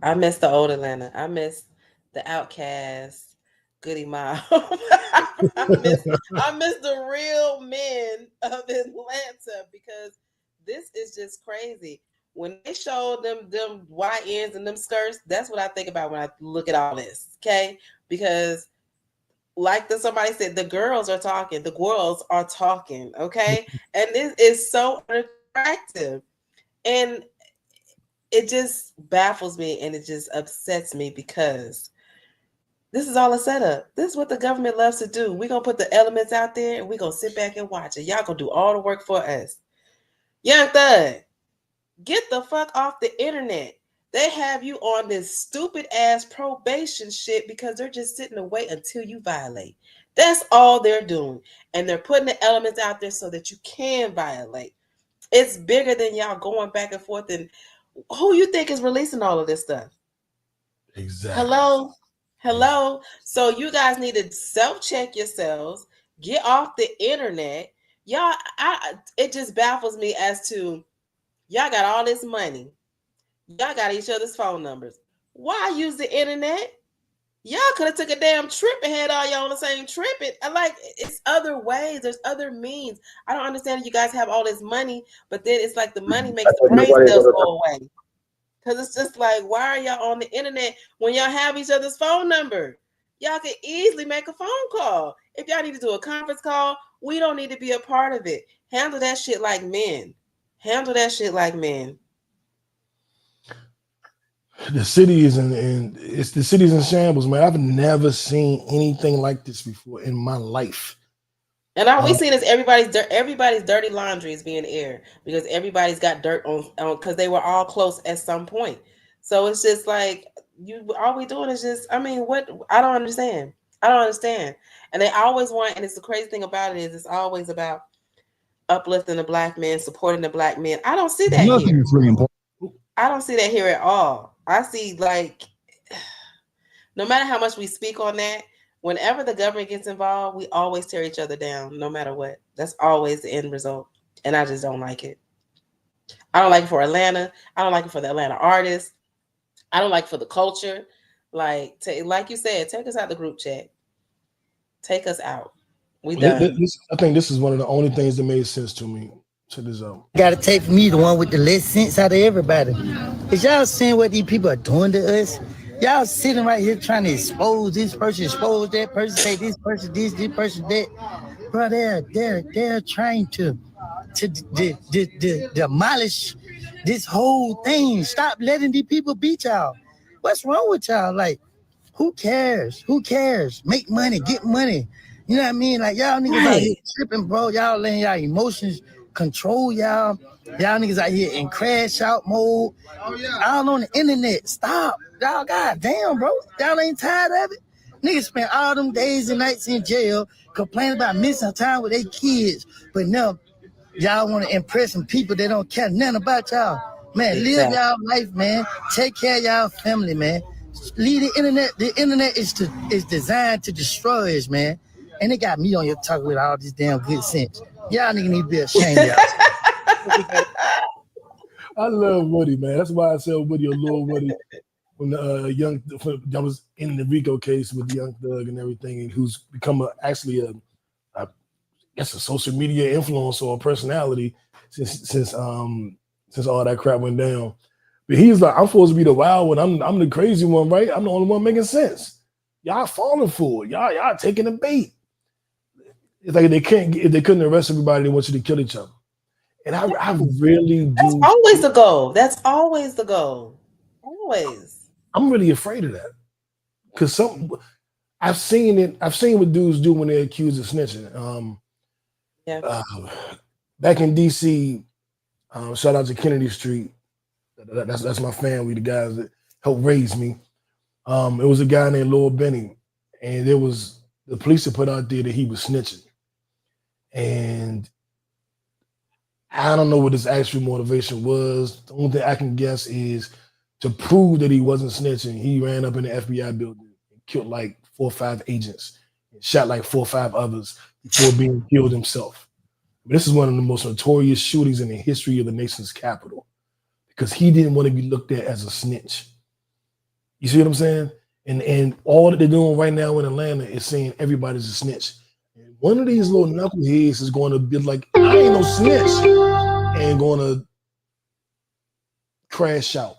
I miss the old Atlanta. I miss the Outcast, Goody Mob. I miss the real men of Atlanta, because this is just crazy. When they showed them YNs and them skirts, that's what I think about when I look at all this, okay? Because like somebody said, the girls are talking. The girls are talking, okay? And this is so unattractive. And it just baffles me, and it just upsets me, because this is all a setup. This is what the government loves to do. We're going to put the elements out there, and we're going to sit back and watch it. Y'all going to do all the work for us. Young Thug, get the fuck off the internet. They have you on this stupid ass probation shit because they're just sitting and wait until you violate. That's all they're doing. And they're putting the elements out there so that you can violate. It's bigger than y'all going back and forth. And who you think is releasing all of this stuff? Exactly. Hello. So you guys need to self-check yourselves. Get off the internet. Y'all, it just baffles me as to y'all got all this money. Y'all got each other's phone numbers. Why use the internet? Y'all could have took a damn trip and had all y'all on the same trip. It's other ways. There's other means. I don't understand you guys have all this money, but then it's like the money makes the brain cells go away. Because it's just like, why are y'all on the internet when y'all have each other's phone number? Y'all can easily make a phone call. If y'all need to do a conference call, we don't need to be a part of it. Handle that shit like men. Handle that shit like men. The city is the city's in shambles, man. I've never seen anything like this before in my life. And all we seen is everybody's dirty laundry is being aired because everybody's got dirt on because they were all close at some point. So it's just like all we doing is just, I mean, what? I don't understand. And they always want, and it's the crazy thing about it is it's always about uplifting the black man, supporting the black men. I don't see that here. Really important. I don't see that here at all. I see, like, no matter how much we speak on that, whenever the government gets involved, we always tear each other down, no matter what. That's always the end result. And I just don't like it. I don't like it for Atlanta. I don't like it for the Atlanta artists. I don't like it for the culture. Like you said, take us out the group chat. Take us out. We done. I think this is one of the only things that made sense to me. Check this out. Gotta take me, the one with the less sense out of everybody. Is y'all seeing what these people are doing to us? Y'all sitting right here trying to expose this person, expose that person, say this person this person that. Bro, they're trying to demolish this whole thing. Stop letting these people beat y'all. What's wrong with y'all? Like, who cares? Make money, get money. You know what I mean? Like, y'all niggas out here tripping, bro. Y'all letting y'all emotions control y'all. Y'all niggas out here in crash out mode. All on the internet. Stop. Y'all, goddamn, bro. Y'all ain't tired of it? Niggas spend all them days and nights in jail complaining about missing time with their kids. But now, y'all want to impress some people that don't care nothing about y'all. Man, live y'all life, man. Take care of y'all family, man. Leave the internet. The internet is designed to destroy us, man. And they got me on your talk with all this damn good sense. Y'all niggas need to be ashamed of y'all. I love Woody, man. That's why I said Woody a little Woody when I was in the Rico case with Young Thug and everything, and who's become actually a social media influencer or personality since all that crap went down. But he's like, I'm supposed to be the wild one. I'm the crazy one, right? I'm the only one making sense. Y'all falling for it. Y'all taking the bait. It's like if they couldn't arrest everybody, they want you to kill each other. And I really do. That's always the goal. That's always the goal. Always. I'm really afraid of that. Because I've seen what dudes do when they're accused of snitching. Back in DC, shout out to Kennedy Street. That's my family, the guys that helped raise me. It was a guy named Lord Benny, and the police had put out there that he was snitching. And I don't know what his actual motivation was. The only thing I can guess is to prove that he wasn't snitching, he ran up in the FBI building and killed like 4 or 5 agents and shot like 4 or 5 others before being killed himself. But this is one of the most notorious shootings in the history of the nation's capital because he didn't want to be looked at as a snitch. You see what I'm saying? And all that they're doing right now in Atlanta is saying everybody's a snitch. And one of these little knuckleheads is going to be like, I ain't no snitch, and going to crash out.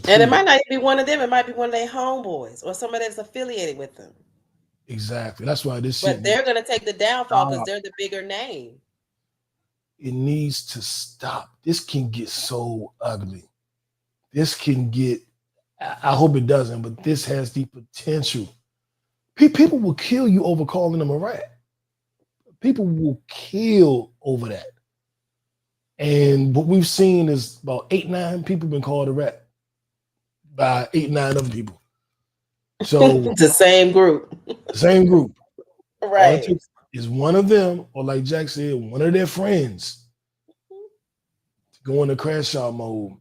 And it might not be one of them. It might be one of their homeboys or somebody that's affiliated with them. Exactly. That's why this shit. But they're going to take the downfall because they're the bigger name. It needs to stop. This can get so ugly. This can get, I hope it doesn't, but this has the potential. People will kill you over calling them a rat. People will kill over that. And what we've seen is about 8-9 people been called a rat by 8-9 other people. So the same group. Right. Is one of them, or like Jacq said, one of their friends to go into crash out mode.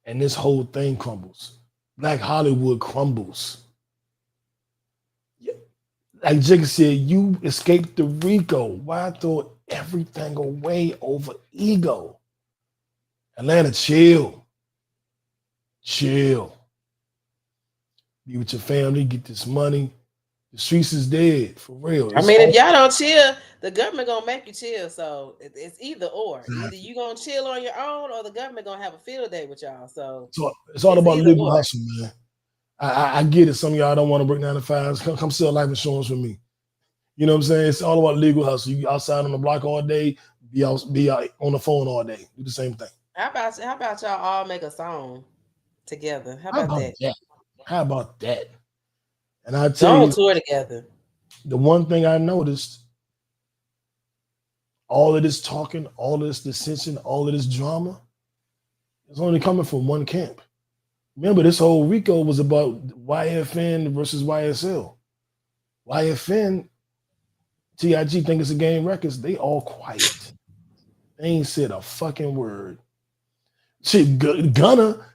And this whole thing crumbles. Black Hollywood crumbles. like Jacq said, you escaped the Rico. Why throw everything away over ego? Atlanta, chill. Chill. Be with your family, get this money. The streets is dead, for real. I mean, if y'all don't chill, the government gonna make you chill. So it's either or. Exactly. Either you gonna chill on your own, or the government gonna have a field day with y'all. So it's all about either legal or. hustle, man. I get it. Some of y'all don't want to work 9 to 5s. Come sell life insurance for me. You know what I'm saying? It's all about legal hustle. You outside on the block all day, be out on the phone all day. Do the same thing. How about y'all all make a song together? How about that? How about that? And I tell Don't you, tour together. the one thing I noticed, all of this talking, all of this dissension, all of this drama is only coming from one camp. Remember, this whole Rico was about YFN versus YSL. YFN, TIG think it's a game records. They all quiet. They ain't said a fucking word. Shit, Gunna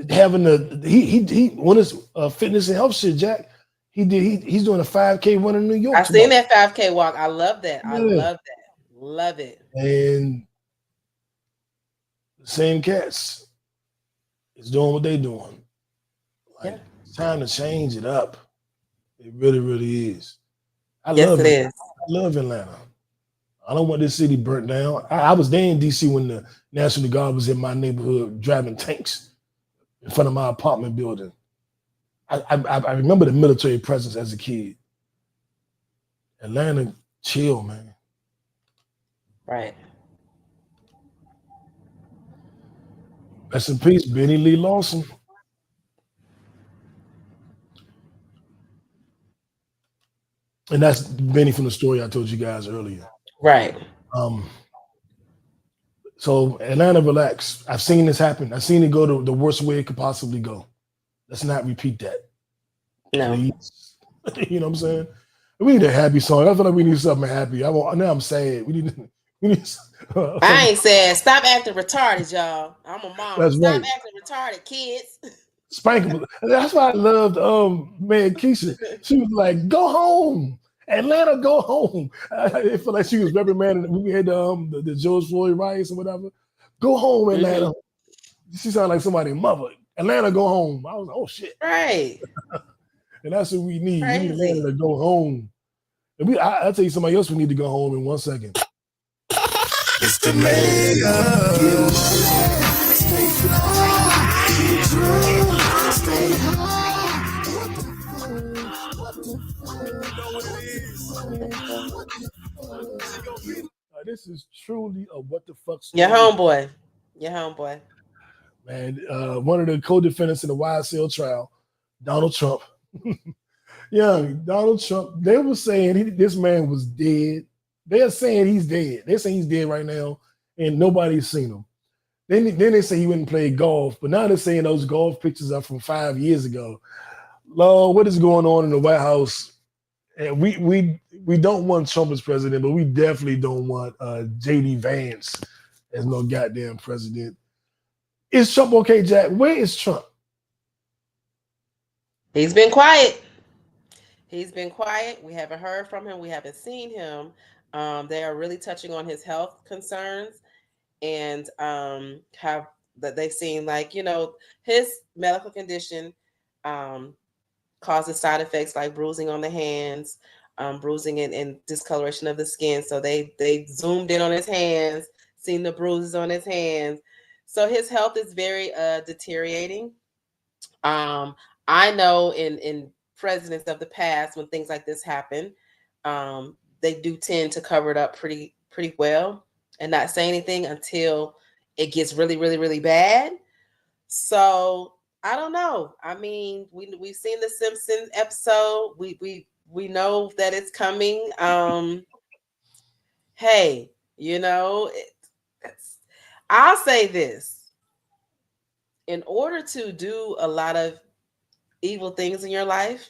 having he when his fitness and health shit, Jacq. He's doing a 5K run in New York. I seen that 5K walk. I love that. Yeah. I love that. Love it. And the same cats is doing what they doing. Like, it's time to change it up. It really, really is. I love Atlanta. I don't want this city burnt down. I was there in DC when the National Guard was in my neighborhood driving tanks in front of my apartment building. I remember the military presence as a kid. Atlanta, chill, man. Right. Rest in peace, Benny Lee Lawson. And that's Benny from the story I told you guys earlier. Right. So Atlanta, relax. I've seen this happen. I've seen it go to the worst way it could possibly go. Let's not repeat that. No. Please. You know what I'm saying? We need a happy song. I feel like we need something happy. Now I'm sad. We need I ain't sad. Stop acting retarded, y'all. I'm a mom. That's Stop right. acting retarded, kids. Spankable. That's why I loved man Keisha. She was like, go home. Atlanta, go home. I feel like she was reprimanding. We had the George Floyd riots or whatever. Go home, Atlanta. Mm-hmm. She sounded like somebody's mother. Atlanta, go home. I was like, oh shit. Right. And that's what we need. Crazy. We need Atlanta to go home. And I'll tell you somebody else we need to go home in 1 second. It's the mayor. Stay fly. Stay high. This is truly a what the fuck story. Your homeboy. Man, one of the co-defendants in the YSL trial, Donald Trump. Donald Trump, they were saying this man was dead. They're saying he's dead. They're saying he's dead right now, and nobody's seen him. Then they say he went and played golf, but now they're saying those golf pictures are from 5 years ago. Lord, what is going on in the White House? And we don't want Trump as president, but we definitely don't want J.D. Vance as no goddamn president. Is Trump okay, Jacq? Where is Trump? He's been quiet. We haven't heard from him. We haven't seen him. They are really touching on his health concerns and have that they've seen, like, his medical condition causes side effects like bruising on the hands, bruising and discoloration of the skin. So they zoomed in on his hands, seen the bruises on his hands. So his health is very deteriorating. I know in presidents of the past, when things like this happen, they do tend to cover it up pretty well and not say anything until it gets really, really, really bad. So I don't know. I mean, we've seen the Simpsons episode. We know that it's coming. Hey, I'll say this. In order to do a lot of evil things in your life,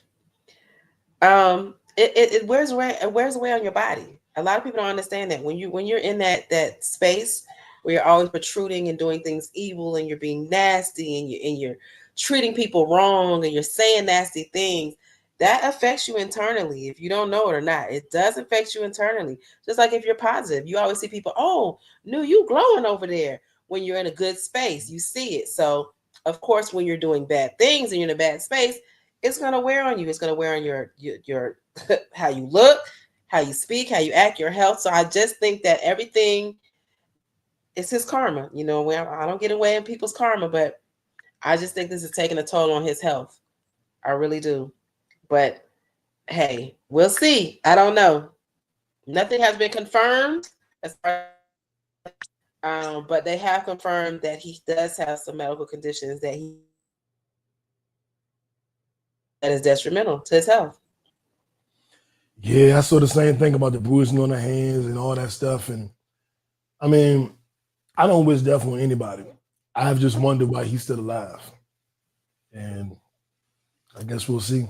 it wears away on your body. A lot of people don't understand that when you're in that space where you're always protruding and doing things evil and you're being nasty and you're treating people wrong and you're saying nasty things, that affects you internally. If you don't know it or not, it does affect you internally. Just like if you're positive, you always see people, oh, no, you glowing over there. When you're in a good space, you see it. So of course, when you're doing bad things and you're in a bad space, it's gonna wear on you. It's gonna wear on your how you look, how you speak, how you act, your health. So I just think that everything is his karma. You know, I don't get away in people's karma, but I just think this is taking a toll on his health. I really do. But hey, we'll see. I don't know. Nothing has been confirmed as far but they have confirmed that he does have some medical conditions that is detrimental to his health. Yeah, I saw the same thing about the bruising on the hands and all that stuff. And I mean, I don't wish death on anybody. I've just wondered why he's still alive. And I guess we'll see.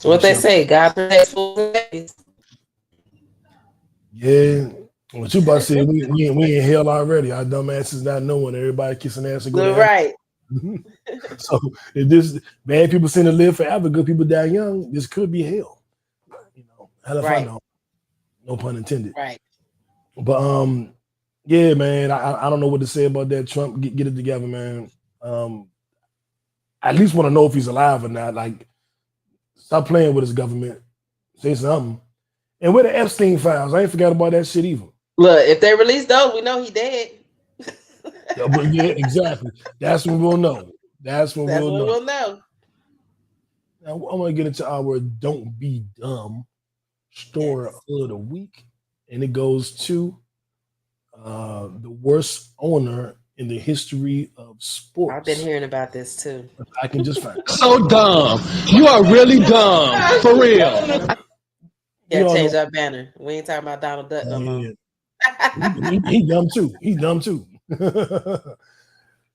What they say, God protects fools and babies. Yeah. What you about to say, we in hell already. Our dumb asses not knowing, everybody kissing ass and go to right. So if this bad people seem to live forever, good people die young, this could be hell. You know, hell if I know. No pun intended. Right. But yeah, man, I don't know what to say about that. Trump, get it together, man. I at least want to know if he's alive or not. Like, stop playing with his government. Say something. And where the Epstein files? I ain't forgot about that shit either. Look, if they release those, we know he dead. Yeah, exactly. That's when we'll know. That's when we'll know. Now, I'm going to get into our Don't Be Dumb story of the week. And it goes to the worst owner in the history of sports. I've been hearing about this too. I can just find it. So dumb. You are really dumb. For real. Yeah, change our banner. We ain't talking about Donald Duck no more. He dumb too. He dumb too. Yeah,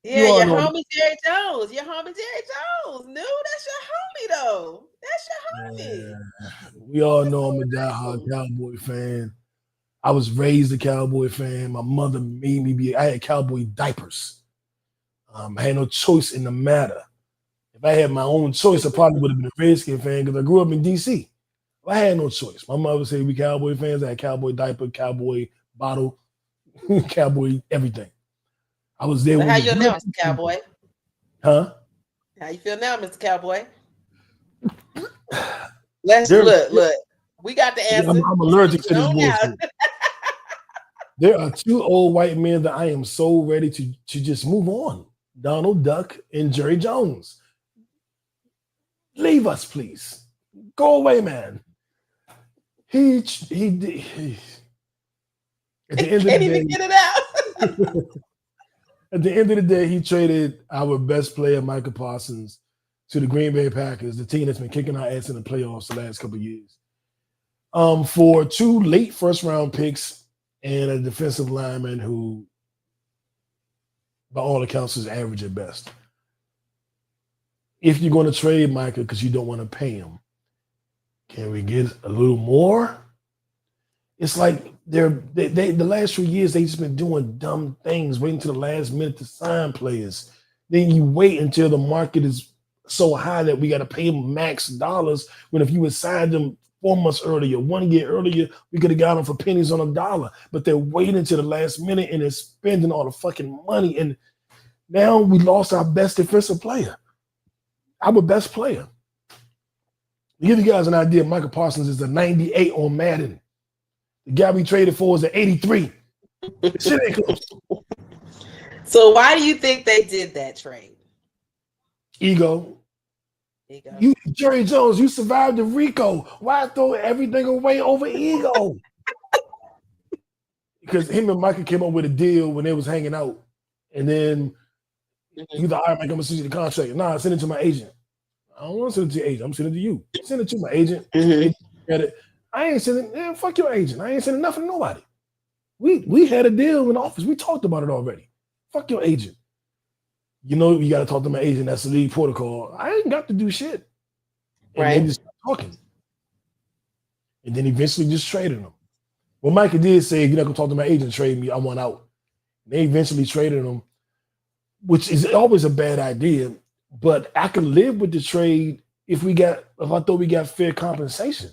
your homie Jerry Jones. Your homie Jerry Jones. No, that's your homie though. That's your homie. We all know I'm a diehard Cowboy fan. I was raised a Cowboy fan. My mother made me I had Cowboy diapers. I had no choice in the matter. If I had my own choice, I probably would have been a Redskin fan because I grew up in DC. I had no choice. My mother said we Cowboy fans. I had Cowboy diaper, Cowboy bottle, Cowboy everything. I was there. So how you feel now, Mr. Cowboy? Huh? How you feel now, Mr. Cowboy? Let's look. We got the answer. I'm allergic to this bullshit. There are two old white men that I am so ready to just move on. Donald Duck and Jerry Jones. Leave us, please. Go away, man. He at the end of the day, even get it out. At the end of the day, he traded our best player, Micah Parsons, to the Green Bay Packers, the team that's been kicking our ass in the playoffs the last couple of years, for 2 late first-round picks and a defensive lineman who, by all accounts, is average at best. If you're going to trade Micah because you don't want to pay him, can we get a little more? It's like the last few years they've just been doing dumb things, waiting to the last minute to sign players. Then you wait until the market is so high that we got to pay them max dollars. When if you had signed them 4 months earlier, 1 year earlier, we could have got them for pennies on a dollar. But they're waiting to the last minute and they're spending all the fucking money. And now we lost our best defensive player, our best player. To give you guys an idea, Micah Parsons is a 98 on Madden. The guy we traded for is an 83. Shit ain't close. So why do you think they did that trade? Ego. You, Jerry Jones, you survived the RICO. Why throw everything away over ego? Because him and Micah came up with a deal when they was hanging out. And then you thought, all right, Mike, I'm going to send you the contract. Nah, send it to my agent. I don't want to send it to your agent. I'm sending it to you. Send it to my agent. I ain't sending, fuck your agent. I ain't sending nothing to nobody. We had a deal in the office. We talked about it already. Fuck your agent. You know, you got to talk to my agent. That's the league protocol. I ain't got to do shit. And they just started talking. And then eventually just traded him. Well, Micah did say, if you're not going to talk to my agent, trade me. I want out. They eventually traded him, which is always a bad idea. But I can live with the trade if I thought we got fair compensation.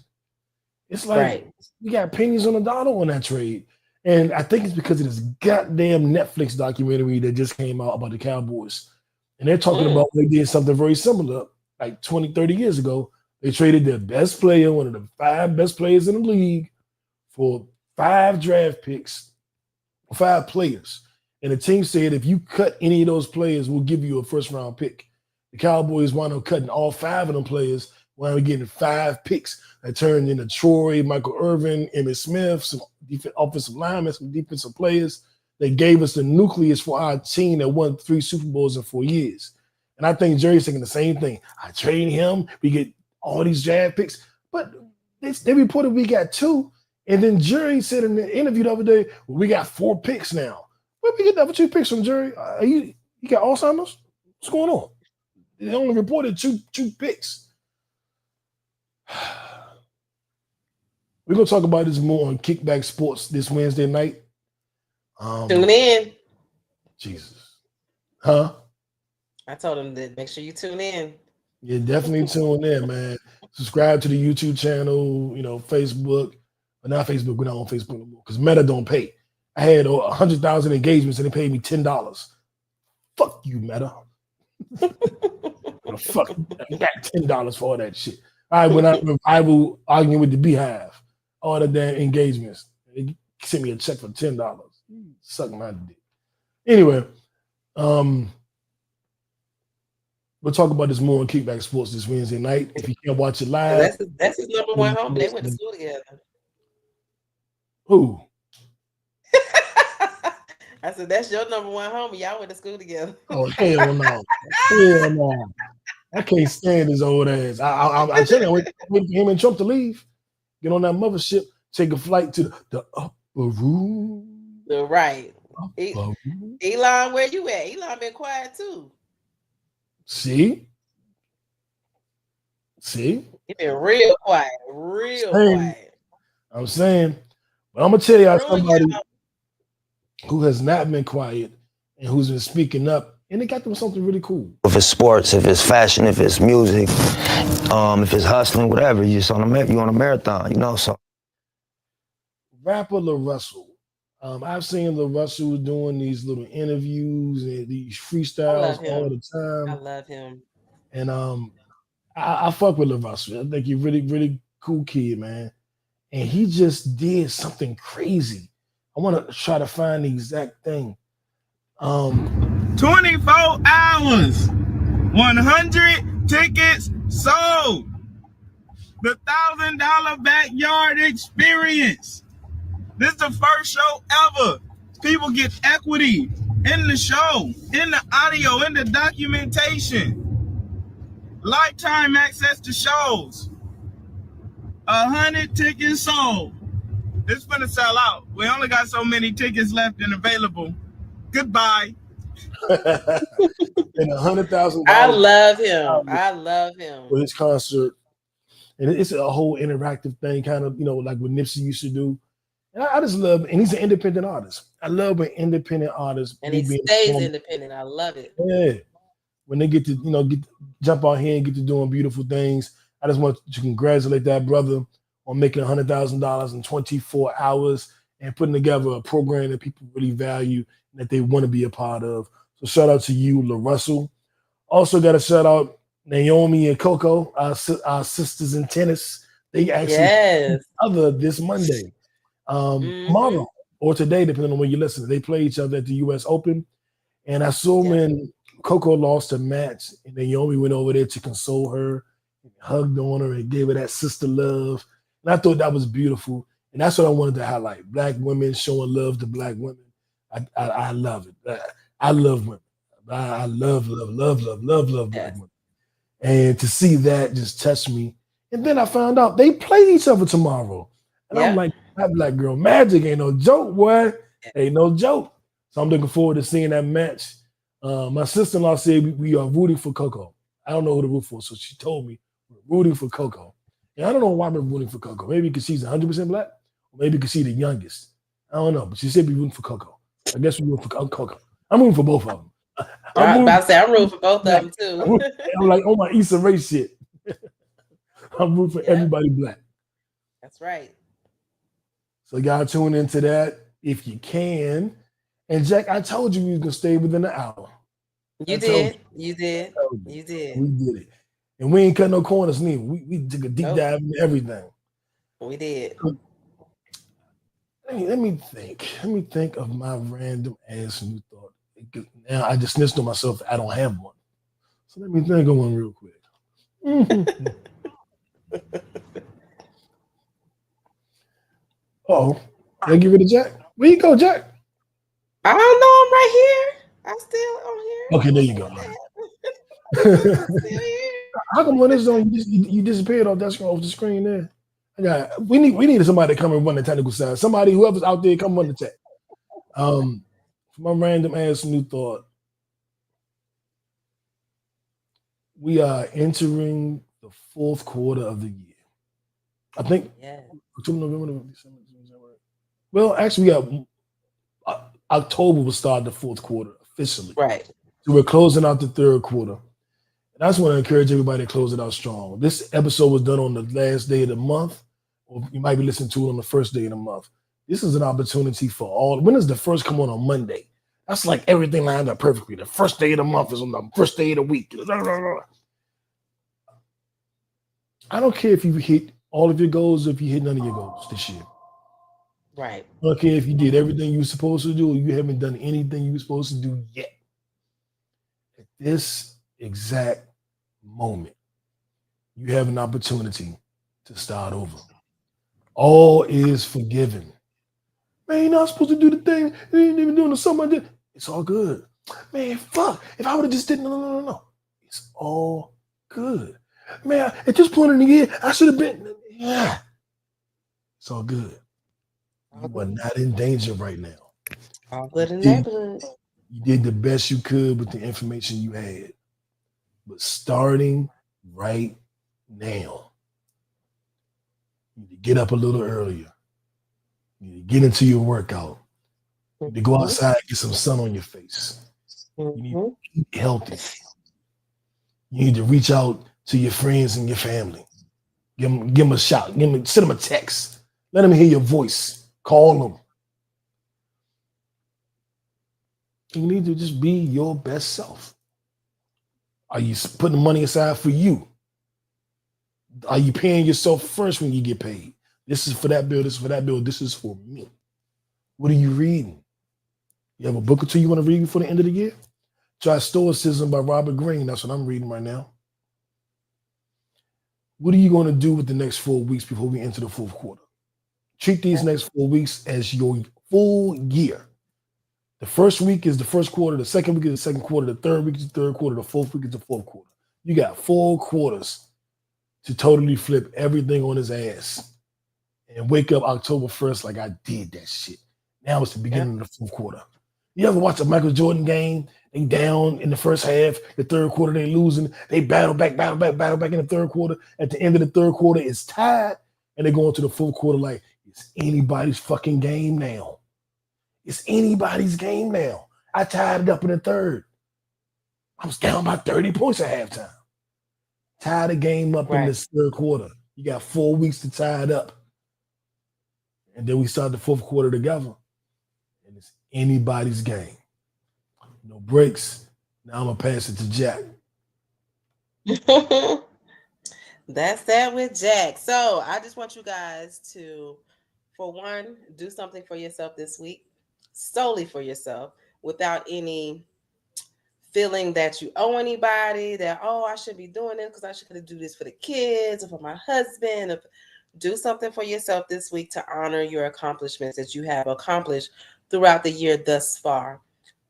It's like we got pennies on the dollar on that trade. And I think it's because of this goddamn Netflix documentary that just came out about the Cowboys. And they're talking about they did something very similar like 20, 30 years ago. They traded their best player, one of the 5 best players in the league, for 5 draft picks, 5 players. And the team said, if you cut any of those players, we'll give you a first-round pick. The Cowboys wound up cutting all 5 of them players, wound up getting 5 picks that turned into Troy, Michael Irvin, Emmitt Smith, some offensive linemen, some defensive players. They gave us the nucleus for our team that won 3 Super Bowls in 4 years. And I think Jerry's thinking the same thing. I trade him, we get all these draft picks. But they reported we got 2. And then Jerry said in the interview the other day, well, we got 4 picks now. Where we get the other 2 picks from, Jerry? You got Alzheimer's? What's going on? They only reported two picks. We're going to talk about this more on Kickback Sports this Wednesday night. Tune in. Jesus. Huh? I told him to make sure you tune in. Yeah, definitely tune in, man. Subscribe to the YouTube channel, Facebook. But not Facebook. We're not on Facebook no more because Meta don't pay. I had 100,000 engagements and they paid me $10. Fuck you, Meta. Fuck, I got $10 for all that shit. I went out revival arguing with the Beehive. All the damn engagements. They sent me a check for $10. Suck my dick. Anyway, we'll talk about this more on Kickback Sports this Wednesday night. If you can't watch it live, that's his number one home. They went to school together. Who? I said, that's your number one homie. Y'all went to school together. Oh, hell no. Hell no. I can't stand his old ass. I tell you, wait for him and Trump to leave. Get on that mothership, take a flight to the upper room. Right. Elon, where you at? Elon been quiet too. See? He been real quiet. Quiet. I'm saying, but I'm going to tell y'all somebody who has not been quiet and who's been speaking up, and they got them something really cool. If it's sports, if it's fashion, if it's music, if it's hustling, whatever, you on a marathon, so. Rapper La Russell. I've seen La Russell doing these little interviews and these freestyles all the time. I love him. And I fuck with La Russell. I think he's really, really cool kid, man. And he just did something crazy. I want to try to find the exact thing. 24 hours, 100 tickets sold. The $1,000 backyard experience. This is the first show ever. People get equity in the show, in the audio, in the documentation. Lifetime access to shows. 100 tickets sold. It's gonna sell out. We only got so many tickets left and available. Goodbye. And $100,000. I love him. For his concert. And it's a whole interactive thing, kind of, like what Nipsey used to do. And I just love, and he's an independent artist. I love when independent artists. And he stays independent. I love it. Yeah. When they get to, jump out here and get to doing beautiful things. I just want to congratulate that brother on making $100,000 in 24 hours and putting together a program that people really value and that they want to be a part of. So shout out to you, La Russell. Also got to shout out Naomi and Coco, our sisters in tennis. They actually each other this Monday. Tomorrow or today, depending on when you listen. They play each other at the U.S. Open. And I saw when Coco lost her match and Naomi went over there to console her and hugged on her and gave her that sister love. And I thought that was beautiful. And that's what I wanted to highlight. Black women showing love to black women. I love it. I love women. I love black women. And to see that just touched me. And then I found out they play each other tomorrow. And I'm like, that black girl magic ain't no joke, boy. Ain't no joke. So I'm looking forward to seeing that match. My sister-in-law said we are rooting for Coco. I don't know who to root for, so she told me we're rooting for Coco. And I don't know why we're rooting for Coco. Maybe because she's 100% black, or maybe because she's the youngest. I don't know, but she said we're rooting for Coco. I guess we're rooting for Coco. I'm rooting for both of them. I'm rooting for both of them too. I'm like, oh my Issa Rae shit. I'm rooting for everybody black. That's right. So y'all tune into that if you can. And Jacq, I told you we was gonna stay within an hour. You did. You did. You did. We did it. And we ain't cut no corners neither. We took a deep dive into everything. We did. Let me think. Let me think of my random ass new thought. Now I just snitched on myself. I don't have one. So let me think of one real quick. Oh, did I get rid of Jacq? Where you go, Jacq? I don't know. I'm right here. I'm still on here. Okay, there you go. How come when this on you disappeared off the screen there? We needed somebody to come and run the technical side. Somebody, whoever's out there, come run the tech. For my random ass new thought, we are entering the fourth quarter of the year. I think October, November, December. Well, actually, we got October will start the fourth quarter officially. Right. So we're closing out the third quarter. And I just want to encourage everybody to close it out strong. This episode was done on the last day of the month, or you might be listening to it on the first day of the month. This is an opportunity for all. When does the first come on Monday? That's like everything lined up perfectly. The first day of the month is on the first day of the week. I don't care if you hit all of your goals or if you hit none of your goals this year. Right. I don't care if you did everything you were supposed to do or you haven't done anything you were supposed to do yet. At this exact moment, you have an opportunity to start over. All is forgiven. Man, you're not supposed to do the thing. You ain't even doing the something I did. It's all good. Man, fuck. If I would have just did no. It's all good. Man, at this point in the year, I should have been. Yeah. It's all good. You are not in danger right now. All good in the neighborhood. You did the best you could with the information you had. But starting right now, you need to get up a little earlier. You need to get into your workout. You need to go outside and get some sun on your face. You need to eat healthy. You need to reach out to your friends and your family. Give them a shout. Send them a text. Let them hear your voice. Call them. You need to just be your best self. Are you putting money aside for you? Are you paying yourself first when you get paid? This is for that bill, this is for that bill, this is for me. What are you reading? You have a book or two you want to read before the end of the year? Try Stoicism by Robert Greene. That's what I'm reading right now. What are you going to do with the next 4 weeks before we enter the fourth quarter? Treat these next 4 weeks as your full year. The first week is the first quarter, the second week is the second quarter, the third week is the third quarter, the fourth week is the fourth quarter. You got 4 quarters to totally flip everything on his ass and wake up October 1st like I did that shit. Now it's the beginning of the fourth quarter. You ever watch a Michael Jordan game? They down in the first half, the third quarter they losing, they battle back in the third quarter. At the end of the third quarter, it's tied, and they go into the fourth quarter like it's anybody's fucking game now. It's anybody's game now. I tied it up in the third. I was down by 30 points at halftime. Tie the game up in this third quarter. You got 4 weeks to tie it up. And then we start the fourth quarter together. And it's anybody's game. No breaks. Now I'm going to pass it to Jacq. That's that with Jacq. So I just want you guys to, for one, do something for yourself this week. Solely for yourself, without any feeling that you owe anybody, that, oh, I should be doing it because I should do this for the kids or for my husband. Do something for yourself this week to honor your accomplishments that you have accomplished throughout the year thus far.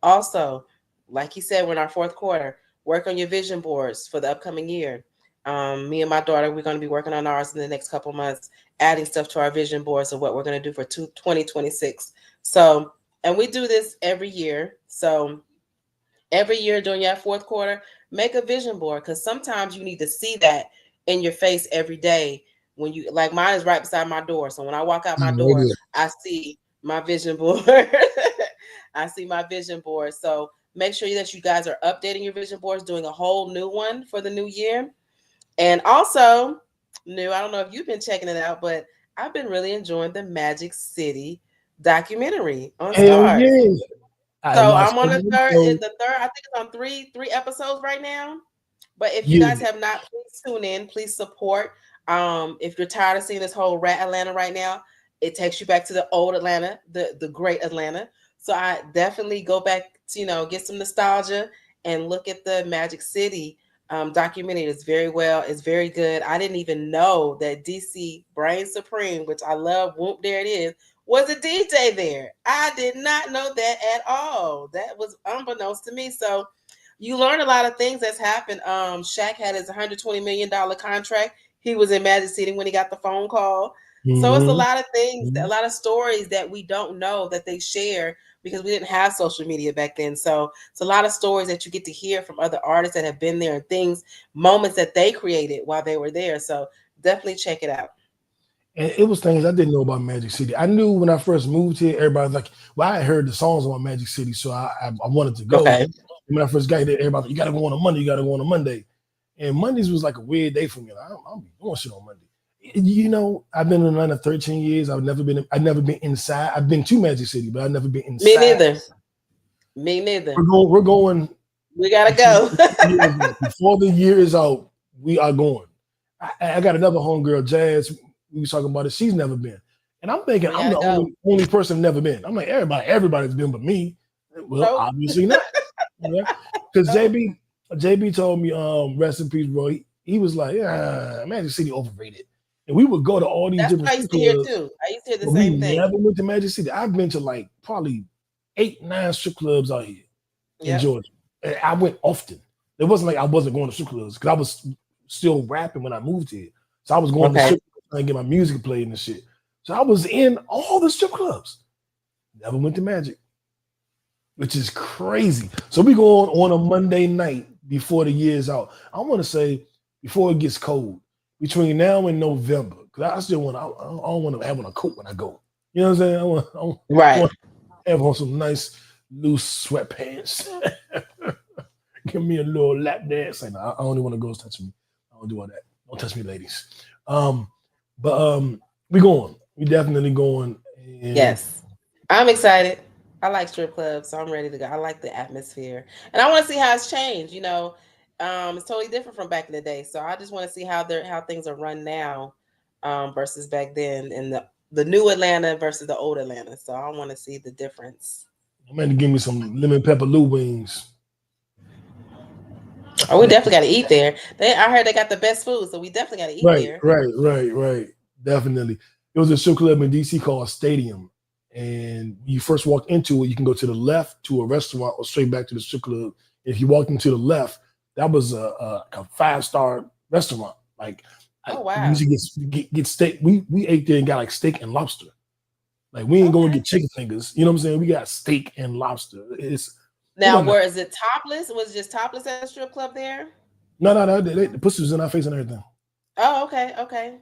Also, like he said, we're in our fourth quarter. Work on your vision boards for the upcoming year. Me and my daughter, we're going to be working on ours in the next couple months, adding stuff to our vision boards of what we're going to do for 2026. So, and we do this every year. So every year during your fourth quarter, make a vision board, because sometimes you need to see that in your face every day. When you, like, mine is right beside my door. So when I walk out my door, I see my vision board. I see my vision board. So make sure that you guys are updating your vision boards, doing a whole new one for the new year. And also, new, I don't know if you've been checking it out, but I've been really enjoying the Magic City documentary on Hell Stars. yeah. So I'm on the third. I think it's on three episodes right now. But if you guys have not, please tune in. Please support. If you're tired of seeing this whole rat Atlanta right now, it takes you back to the old Atlanta, the great Atlanta. So I definitely go back to, get some nostalgia and look at the Magic City documentary. It's very good. I didn't even know that DC Brain Supreme, which I love, whoop, there it is, was a DJ there. I did not know that at all. That was unbeknownst to me. So you learn a lot of things that's happened. Shaq had his $120 million contract. He was in Magic City when he got the phone call. Mm-hmm. So it's a lot of things, a lot of stories that we don't know that they share because we didn't have social media back then. So it's a lot of stories that you get to hear from other artists that have been there and things, moments that they created while they were there. So definitely check it out. And it was things I didn't know about Magic City. I knew when I first moved here, everybody was like, well, I had heard the songs about Magic City, so I wanted to go. Okay. When I first got there, everybody was like, you got to go on a Monday, you got to go on a Monday. And Mondays was like a weird day for me. Like, I don't be doing shit on Monday. I've been in Atlanta 13 years. I've never been inside. I've been to Magic City, but I've never been inside. Me neither. We're going. We gotta go. Before the year is out, we are going. I got another homegirl, Jazz. We was talking about it. She's never been. And I'm thinking I'm the only person never been. I'm like, everybody's been but me. Well, obviously not. Because JB told me, rest in peace, bro. He was like, Magic City overrated. And we would go to all these different. That's what I used to hear too. I used to hear the same thing. Never went to Magic City. I've been to like probably 8-9 strip clubs out here in Georgia. And I went often. It wasn't like I wasn't going to strip clubs because I was still rapping when I moved here. So I was going to strip clubs and get my music played and shit. So I was in all the strip clubs. Never went to Magic, which is crazy. So we go on a Monday night before the year's out. I want to say before it gets cold, between now and November, because I still want I don't want to have on a coat when I go. You know what I'm saying? I want to have on some nice loose sweatpants. Give me a little lap dance. Like, I only want to girls touch me. I don't do all that. Don't touch me, ladies. But we going. We definitely going. And yes, I'm excited. I like strip clubs, so I'm ready to go. I like the atmosphere, and I want to see how it's changed. It's totally different from back in the day. So I just want to see how things are run now versus back then, and the new Atlanta versus the old Atlanta. So I want to see the difference. I'm going to give me some lemon pepper Lou wings. Oh, we definitely got to eat there. I heard they got the best food, so we definitely got to eat there. Right. Definitely. There was a strip club in DC called Stadium. And when you first walk into it, you can go to the left to a restaurant or straight back to the strip club. If you walk into the left, that was a 5-star restaurant. Like, oh wow, I usually get steak. We ate there and got like steak and lobster. Like, we ain't going to get chicken fingers. You know what I'm saying? We got steak and lobster. Now, where is it topless? Was it just topless at the strip club there? No. The pussy was in our face and everything. Oh, okay.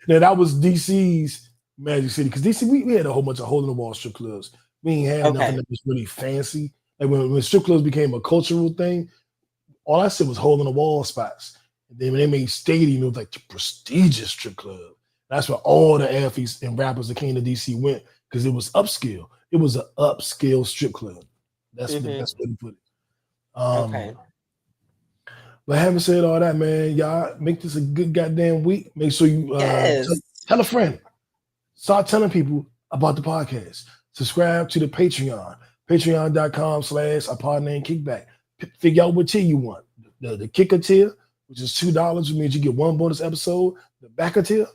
Now that was DC's Magic City, because DC we had a whole bunch of hole in the wall strip clubs. We ain't had nothing that was really fancy. Like when strip clubs became a cultural thing, all I said was hole in the wall spots. And then when they made Stadium, it was like the prestigious strip club. That's where all the athletes and rappers that came to DC went, because it was upscale. It was an upscale strip club. That's the best way to put it. But having said all that, man, y'all make this a good goddamn week. Make sure you tell a friend. Start telling people about the podcast. Subscribe to the Patreon. Patreon.com/A Pod Named Kickback. Figure out what tier you want. The kicker tier, which is $2, which means you get 1 bonus episode. The backer tier,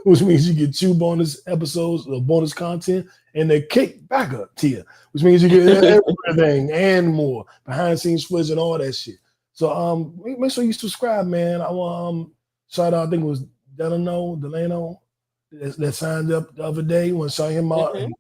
which means you get 2 bonus episodes of bonus content. And the kickbacker tier, which means you get everything and more. Behind scenes footage and all that shit. So make sure you subscribe, man. I want shout out, I think it was Delano that signed up the other day. Want to shout him out. And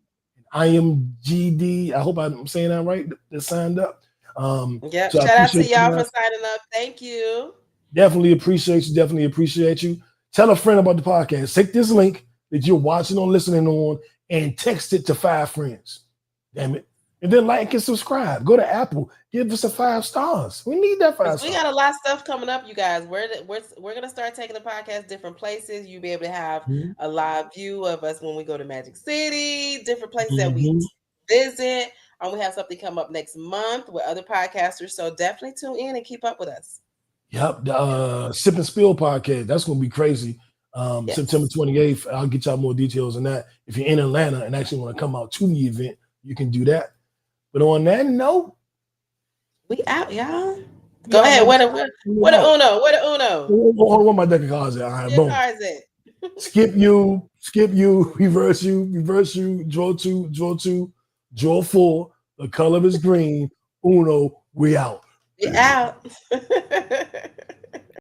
I am GD. I hope I'm saying that right. That signed up. So shout out to y'all for signing up. Thank you. Definitely appreciate you. Tell a friend about the podcast. Take this link that you're watching or listening on and text it to 5 friends. Damn it. And then like and subscribe. Go to Apple. give us a 5 stars. We need that 5 stars. We got a lot of stuff coming up, you guys. We're gonna start taking the podcast different places. You'll be able to have a live view of us when we go to Magic City, different places that we visit. We have something come up next month with other podcasters. So definitely tune in and keep up with us. Yep, the Sip and Spill podcast. That's gonna be crazy. September 28th. I'll get y'all more details on that. If you're in Atlanta and actually want to come out to the event, you can do that. But on that note, we out, y'all. Go ahead. What a uno. What a uno. Hold on, my deck of cards at. All right, boom. Skip you, reverse you, draw 2, draw 4. The color is green. Uno, we out. We out.